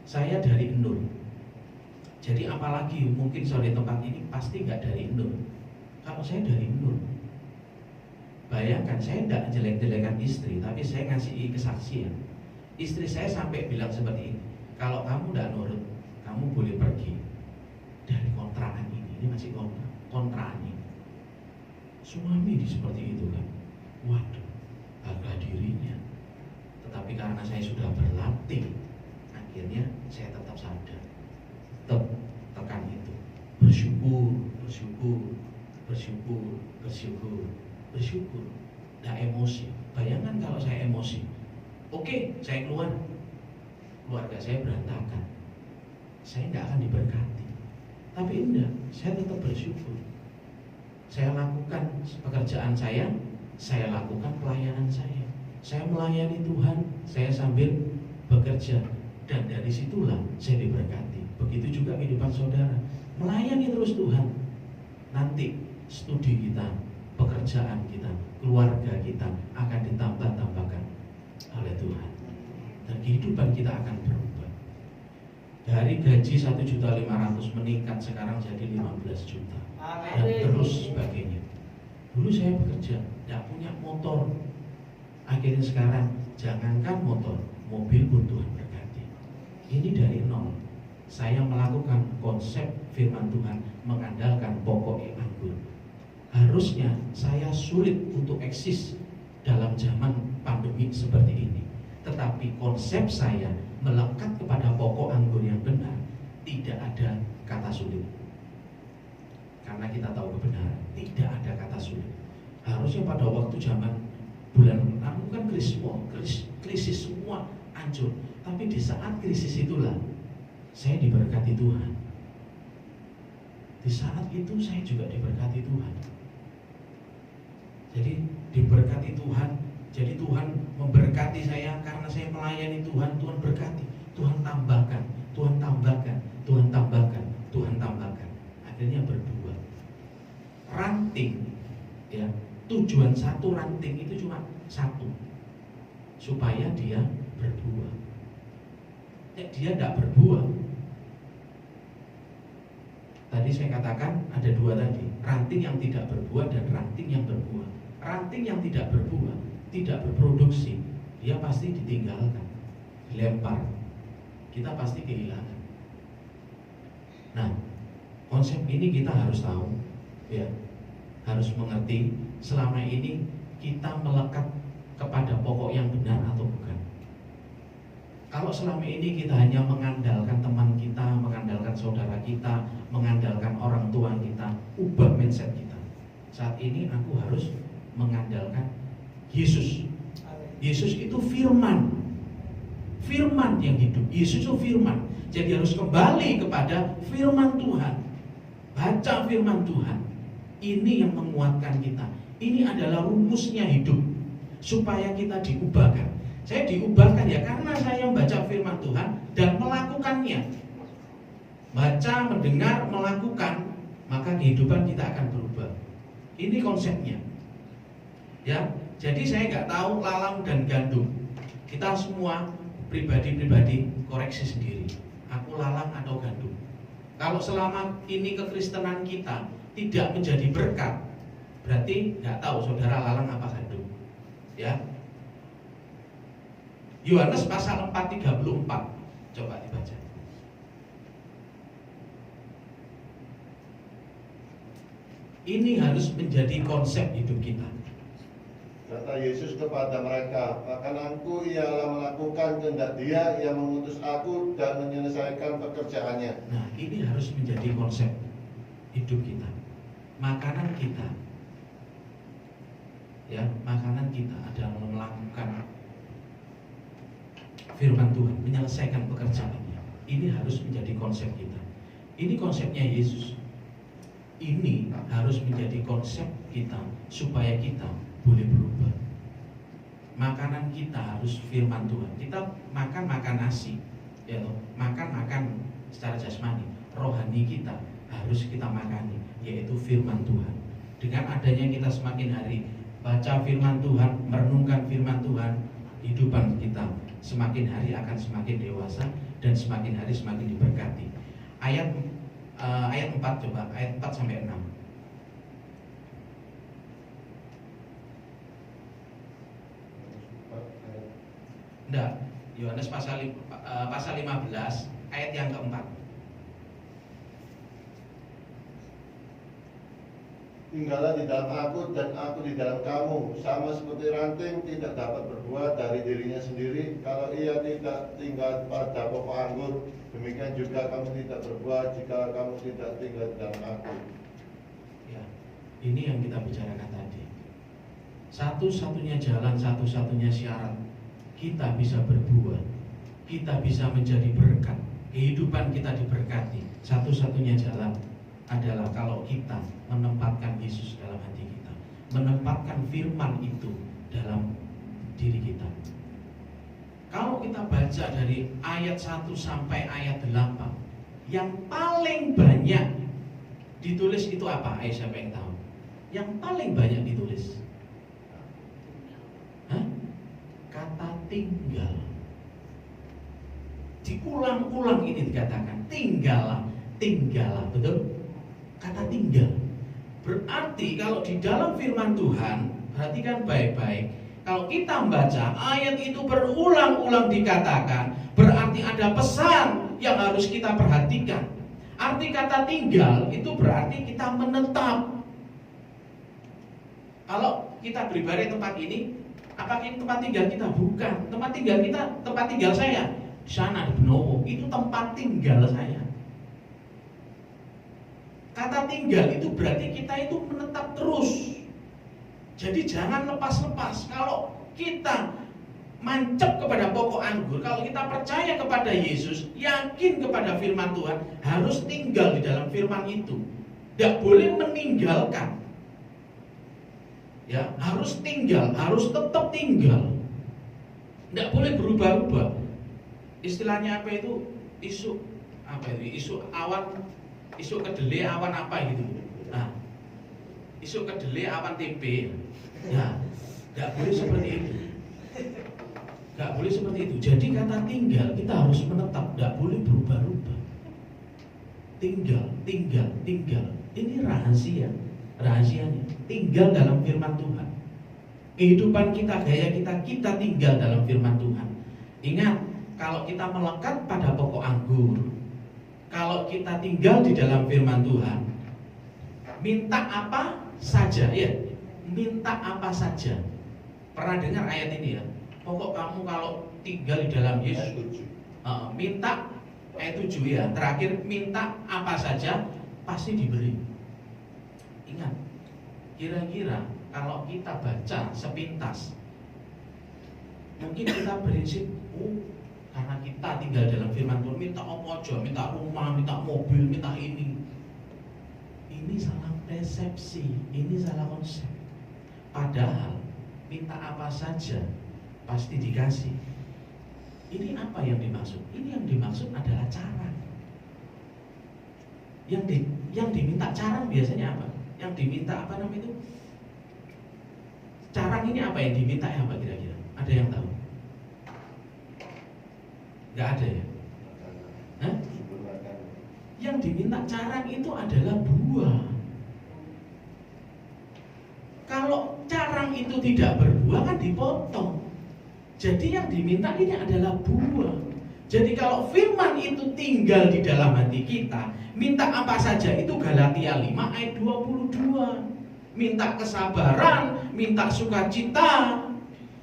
Saya dari Nur. Jadi apalagi mungkin soal di tempat ini pasti nggak dari Nur. Kalau saya dari Nur, bayangkan saya tidak jelek-jelekan istri, tapi saya ngasih kesaksian. Istri saya sampai bilang seperti ini, kalau kamu tidak nurut, kamu boleh pergi dari kontrakan ini. Ini masih kontrakan ini. Suami seperti itu kan. Waduh, harga dirinya. Tetapi karena saya sudah berlatih, akhirnya saya tetap sadar, tetap tekan itu. Bersyukur. Tidak emosi. Bayangkan kalau saya emosi, oke, saya keluar. keluarga saya berantakan, saya nggak akan diberkati. Tapi enggak, saya tetap bersyukur. Saya lakukan pekerjaan saya lakukan pelayanan saya melayani Tuhan, saya sambil bekerja, dan dari situlah saya diberkati. Begitu juga kehidupan saudara, melayani terus Tuhan. Nanti studi kita, pekerjaan kita, keluarga kita akan ditambah-tambahkan oleh Tuhan, dan kehidupan kita akan berubah. Dari gaji 1.500.000 meningkat sekarang jadi 15 juta, dan terus sebagainya. Dulu saya bekerja, tidak punya motor. Akhirnya sekarang jangankan motor, mobil pun Tuhan berkati. Ini dari nol. Saya melakukan konsep firman Tuhan mengandalkan pokok anggur. Harusnya saya sulit untuk eksis dalam zaman pandemi seperti ini. Tetapi konsep saya melekat kepada pokok anggur yang benar, tidak ada kata sulit. Karena kita tahu kebenaran, tidak ada kata sulit. Harusnya pada waktu zaman bulan lalu kan krisis semua hancur. Tapi di saat krisis itulah saya diberkati Tuhan. Di saat itu saya juga diberkati Tuhan. Jadi diberkati Tuhan. Jadi Tuhan memberkati saya karena saya melayani Tuhan. Tuhan berkati, Tuhan tambahkan, Tuhan tambahkan, Tuhan tambahkan, Tuhan tambahkan. Akhirnya berbuah. Ranting, ya, tujuan satu ranting itu cuma satu, supaya dia berbuah. Ya, dia tidak berbuah. Tadi saya katakan ada dua tadi, ranting yang tidak berbuah dan ranting yang berbuah. Ranting yang tidak berbuah, tidak berproduksi, dia pasti ditinggalkan, dilempar, kita pasti kehilangan. Nah, konsep ini kita harus tahu, ya, harus mengerti. Selama ini kita melekat kepada pokok yang benar atau bukan. Kalau selama ini kita hanya mengandalkan teman kita, mengandalkan saudara kita, mengandalkan orang tua kita, ubah mindset kita. Saat ini aku harus mengandalkan Yesus. Yesus itu firman, firman yang hidup. Yesus itu firman. Jadi harus kembali kepada firman Tuhan. Baca firman Tuhan. Ini yang menguatkan kita. Ini adalah rumusnya hidup, supaya kita diubahkan. Saya diubahkan ya karena saya membaca firman Tuhan dan melakukannya. Baca, mendengar, melakukan, maka kehidupan kita akan berubah. Ini konsepnya. Ya, jadi saya nggak tahu lalang dan gandum. Kita semua pribadi-pribadi koreksi sendiri. Aku lalang atau gandum. Kalau selama ini kekristenan kita tidak menjadi berkat, berarti nggak tahu saudara lalang apa gandum. Ya. Yohanes pasal 4:34, coba dibaca. Ini harus menjadi konsep hidup kita. Kata Yesus kepada mereka, makananku ialah melakukan kehendak Dia yang mengutus aku dan menyelesaikan pekerjaannya. Nah, ini harus menjadi konsep hidup kita. Makanan kita, ya, makanan kita adalah melakukan firman Tuhan, menyelesaikan pekerjaannya. Ini harus menjadi konsep kita. Ini konsepnya Yesus. Ini harus menjadi konsep kita supaya kita boleh berubah. Makanan kita harus firman Tuhan. Kita makan nasi, ya, makan secara jasmani. Rohani kita harus kita makani, yaitu firman Tuhan. Dengan adanya kita semakin hari baca firman Tuhan, merenungkan firman Tuhan, kehidupan kita semakin hari akan semakin dewasa dan semakin hari semakin diberkati. Ayat 4 coba, ayat 4 sampai 6. Enggak, Yohanes pasal 15 ayat yang keempat. Tinggallah di dalam aku dan aku di dalam kamu, sama seperti ranting tidak dapat berbuah dari dirinya sendiri kalau ia tidak tinggal pada pokok anggur. Demikian juga kamu tidak berbuah jika kamu tidak tinggal di dalam aku. Ya, ini yang kita bicarakan tadi. Satu-satunya jalan, satu-satunya syarat kita bisa berbuah, kita bisa menjadi berkat, kehidupan kita diberkati, satu-satunya jalan adalah kalau kita menempatkan Yesus dalam hati kita, menempatkan firman itu dalam diri kita. Kalau kita baca dari ayat 1 sampai ayat 8, yang paling banyak ditulis itu apa? Ayo siapa yang tahu? Yang paling banyak ditulis kata tinggal. Diulang-ulang ini dikatakan tinggallah, tinggallah, betul? Kata tinggal. Berarti kalau di dalam firman Tuhan, perhatikan baik-baik, kalau kita membaca ayat itu berulang-ulang dikatakan, berarti ada pesan yang harus kita perhatikan. Arti kata tinggal itu berarti kita menetap. Kalau kita beribadah tempat ini, apakah ini tempat tinggal kita? Bukan. Tempat tinggal kita, tempat tinggal saya di sana di Benowo, itu tempat tinggal saya. Kata tinggal itu berarti kita itu menetap terus. Jadi jangan lepas-lepas. Kalau kita mancep kepada pokok anggur, kalau kita percaya kepada Yesus, yakin kepada firman Tuhan, harus tinggal di dalam firman itu. Tidak boleh meninggalkan. Ya, harus tinggal, harus tetap tinggal. Tidak boleh berubah-ubah. Istilahnya apa itu? Isu apa itu? Isu awan, isu kedelai awan apa gitu. Nah, isu kedelai awan tempe. Ya, tidak boleh seperti itu. Tidak boleh seperti itu. Jadi kata tinggal kita harus menetap, tidak boleh berubah-ubah. Tinggal, tinggal, tinggal. Ini rahasia. Rahasianya tinggal dalam firman Tuhan. Kehidupan kita, gaya kita tinggal dalam firman Tuhan. Ingat, kalau kita melekat pada pokok anggur, kalau kita tinggal di dalam firman Tuhan, minta apa saja, ya, minta apa saja. Pernah dengar ayat ini ya? Pokok kamu kalau tinggal di dalam Yesus, minta ayat 7 ya. Terakhir, minta apa saja pasti diberi. Ingat, kira-kira kalau kita baca sepintas, mungkin kita prinsip, karena kita tinggal dalam firman Tuhan, minta apa aja, minta rumah, minta mobil, minta ini. Ini salah persepsi, ini salah konsep. Padahal minta apa saja pasti dikasih. Ini apa yang dimaksud? Ini yang dimaksud adalah cara. Yang diminta cara biasanya apa? Yang diminta apa namanya itu? Carang ini apa yang diminta apa kira-kira? Ada yang tahu? Gak ada ya? Hah? Yang diminta carang itu adalah buah. Kalau carang itu tidak berbuah kan dipotong. Jadi yang diminta ini adalah buah. Jadi kalau firman itu tinggal di dalam hati kita, minta apa saja itu Galatia 5 ayat 22. Minta kesabaran, minta sukacita.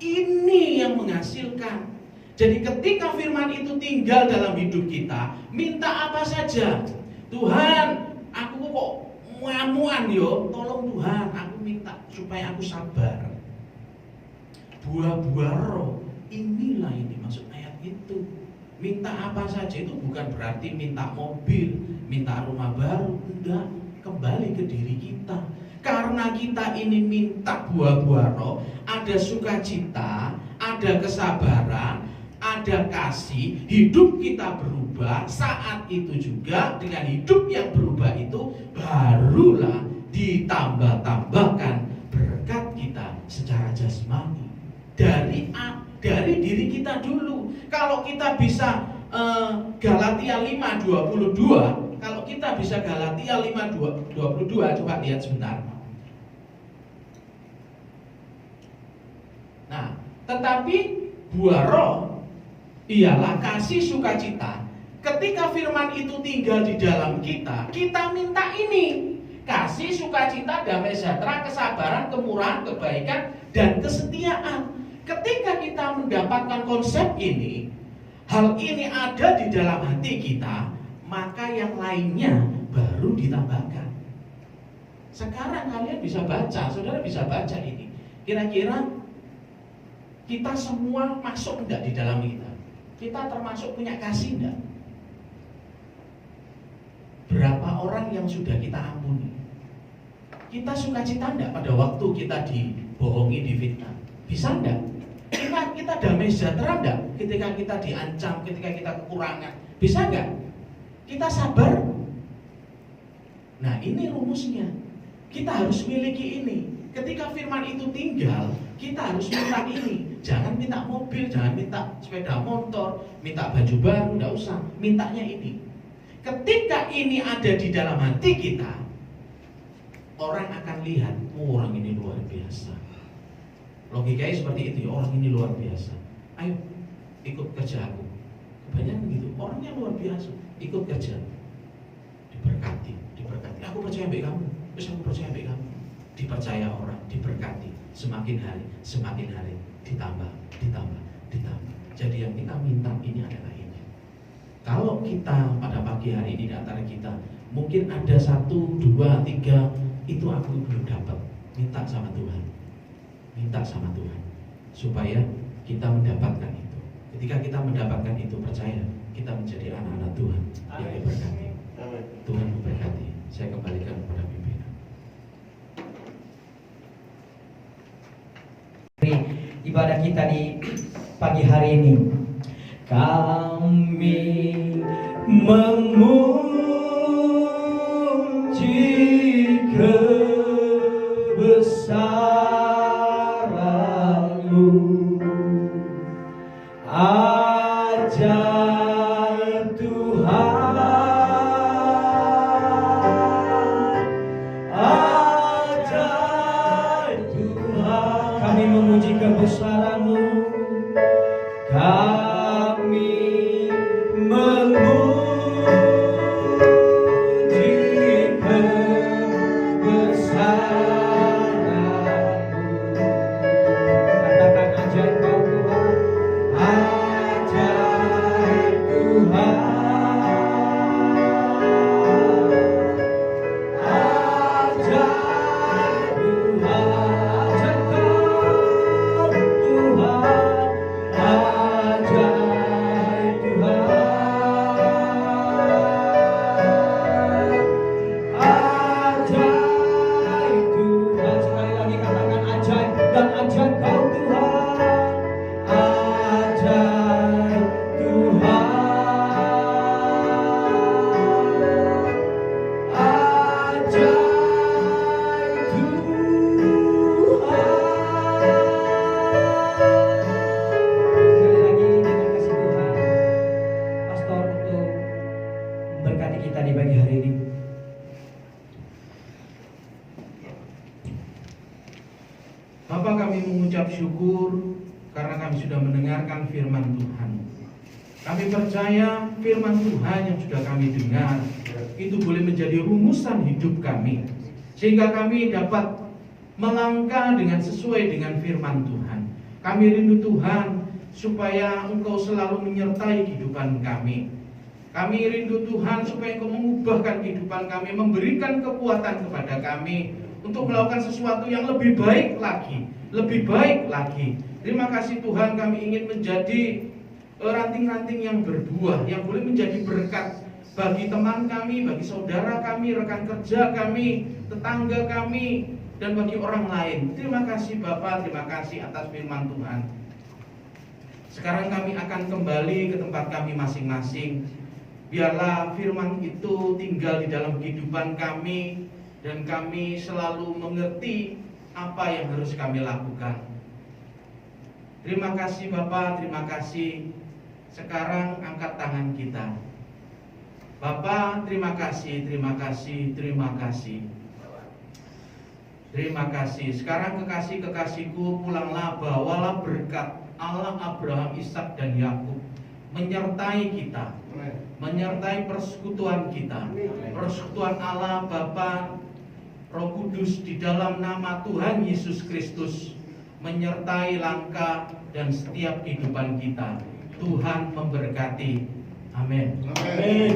Ini yang menghasilkan. Jadi ketika firman itu tinggal dalam hidup kita, minta apa saja. Tuhan, aku kok muamuan yo, tolong Tuhan, aku minta supaya aku sabar. Buah-buah roh, inilah yang dimaksud ayat itu. Minta apa saja itu bukan berarti minta mobil, minta rumah baru, enggak, kembali ke diri kita. Karena kita ini minta buah-buah roh, ada sukacita, ada kesabaran, ada kasih, hidup kita berubah. Saat itu juga dengan hidup yang berubah itu barulah ditambah-tambahkan berkat kita secara jasmani dari diri kita dulu. Kalau kita bisa Galatia 5:22, kalau kita bisa Galatia 5:22, coba lihat sebentar. Nah, tetapi buah roh ialah kasih, sukacita. Ketika firman itu tinggal di dalam kita, kita minta ini: kasih, sukacita, damai sejahtera, kesabaran, kemurahan, kebaikan, dan kesetiaan. Ketika kita mendapatkan konsep ini, hal ini ada di dalam hati kita, maka yang lainnya baru ditambahkan. Sekarang kalian bisa baca, saudara bisa baca ini. Kira-kira kita semua masuk enggak di dalam kita? Kita termasuk punya kasih enggak? Berapa orang yang sudah kita ampuni? Kita sukacita enggak pada waktu kita dibohongi, difitnah? Bisa enggak? Kita damai sejahtera enggak ketika kita diancam, ketika kita kekurangan? Bisa enggak? Kita sabar? Nah, ini rumusnya. Kita harus miliki ini. Ketika firman itu tinggal, kita harus minta ini. Jangan minta mobil, jangan minta sepeda motor, minta baju baru, enggak usah. Mintanya ini. Ketika ini ada di dalam hati kita, orang akan lihat, oh, orang ini luar biasa. Logikanya seperti itu, orang ini luar biasa. Ayo, ikut kerja aku. Kebanyakan gitu, orangnya luar biasa, ikut kerja. Diberkati. Aku percaya baik kamu, terus aku percaya baik kamu. Dipercaya orang, diberkati. Semakin hari, ditambah. Jadi yang kita minta ini adalah ini. Kalau kita pada pagi hari ini di antara kita, mungkin ada 1, 2, 3, itu aku belum dapat. Minta sama Tuhan, supaya kita mendapatkan itu. Ketika kita mendapatkan itu, percaya kita menjadi anak-anak Tuhan yang diberkati. Tuhan memberkati. Saya kembalikan kepada pimpinan. Ibadah kita di pagi hari ini, kami memuji kebesaran-Mu, ajaib Tuhan, ajaib Tuhan. Kami memuji kebesaran-Mu, kami memuji kebesaran-Mu. Katakan ajaib Kau Tuhan, ajaib Tuhan, ajaib Tuhan, ajaib Kau Tuhan, ajaib Tuhan, ajaib Tuhan. Sekali lagi katakan ajaib dan ajaib Kau Tuhan, ajaib Tuhan, ajaib Tuhan. Sekali lagi dengan kasih Tuhan, Pastor untuk memberkati kita di pagi hari ini. Bapak, kami mengucap syukur karena kami sudah mendengarkan firman Tuhan. Kami percaya firman Tuhan yang sudah kami dengar itu boleh menjadi rumusan hidup kami, sehingga kami dapat melangkah dengan sesuai dengan firman Tuhan. Kami rindu Tuhan supaya Engkau selalu menyertai kehidupan kami. Kami rindu Tuhan supaya Engkau mengubahkan kehidupan kami, memberikan kekuatan kepada kami untuk melakukan sesuatu yang lebih baik lagi, lebih baik lagi. Terima kasih Tuhan, kami ingin menjadi ranting-ranting yang berbuah, yang boleh menjadi berkat bagi teman kami, bagi saudara kami, rekan kerja kami, tetangga kami, dan bagi orang lain. Terima kasih Bapak, terima kasih atas firman Tuhan. Sekarang kami akan kembali ke tempat kami masing-masing. Biarlah firman itu tinggal di dalam kehidupan kami, dan kami selalu mengerti apa yang harus kami lakukan. Terima kasih Bapak, terima kasih. Sekarang angkat tangan kita. Bapak, terima kasih, terima kasih, terima kasih. Terima kasih. Sekarang kekasih-kekasihku, pulanglah, bawalah berkat Allah Abraham, Ishak dan Yakub menyertai kita, menyertai persekutuan kita, persekutuan Allah Bapa, Roh Kudus di dalam nama Tuhan Yesus Kristus menyertai langkah dan setiap kehidupan kita. Tuhan memberkati. Amin. Amin.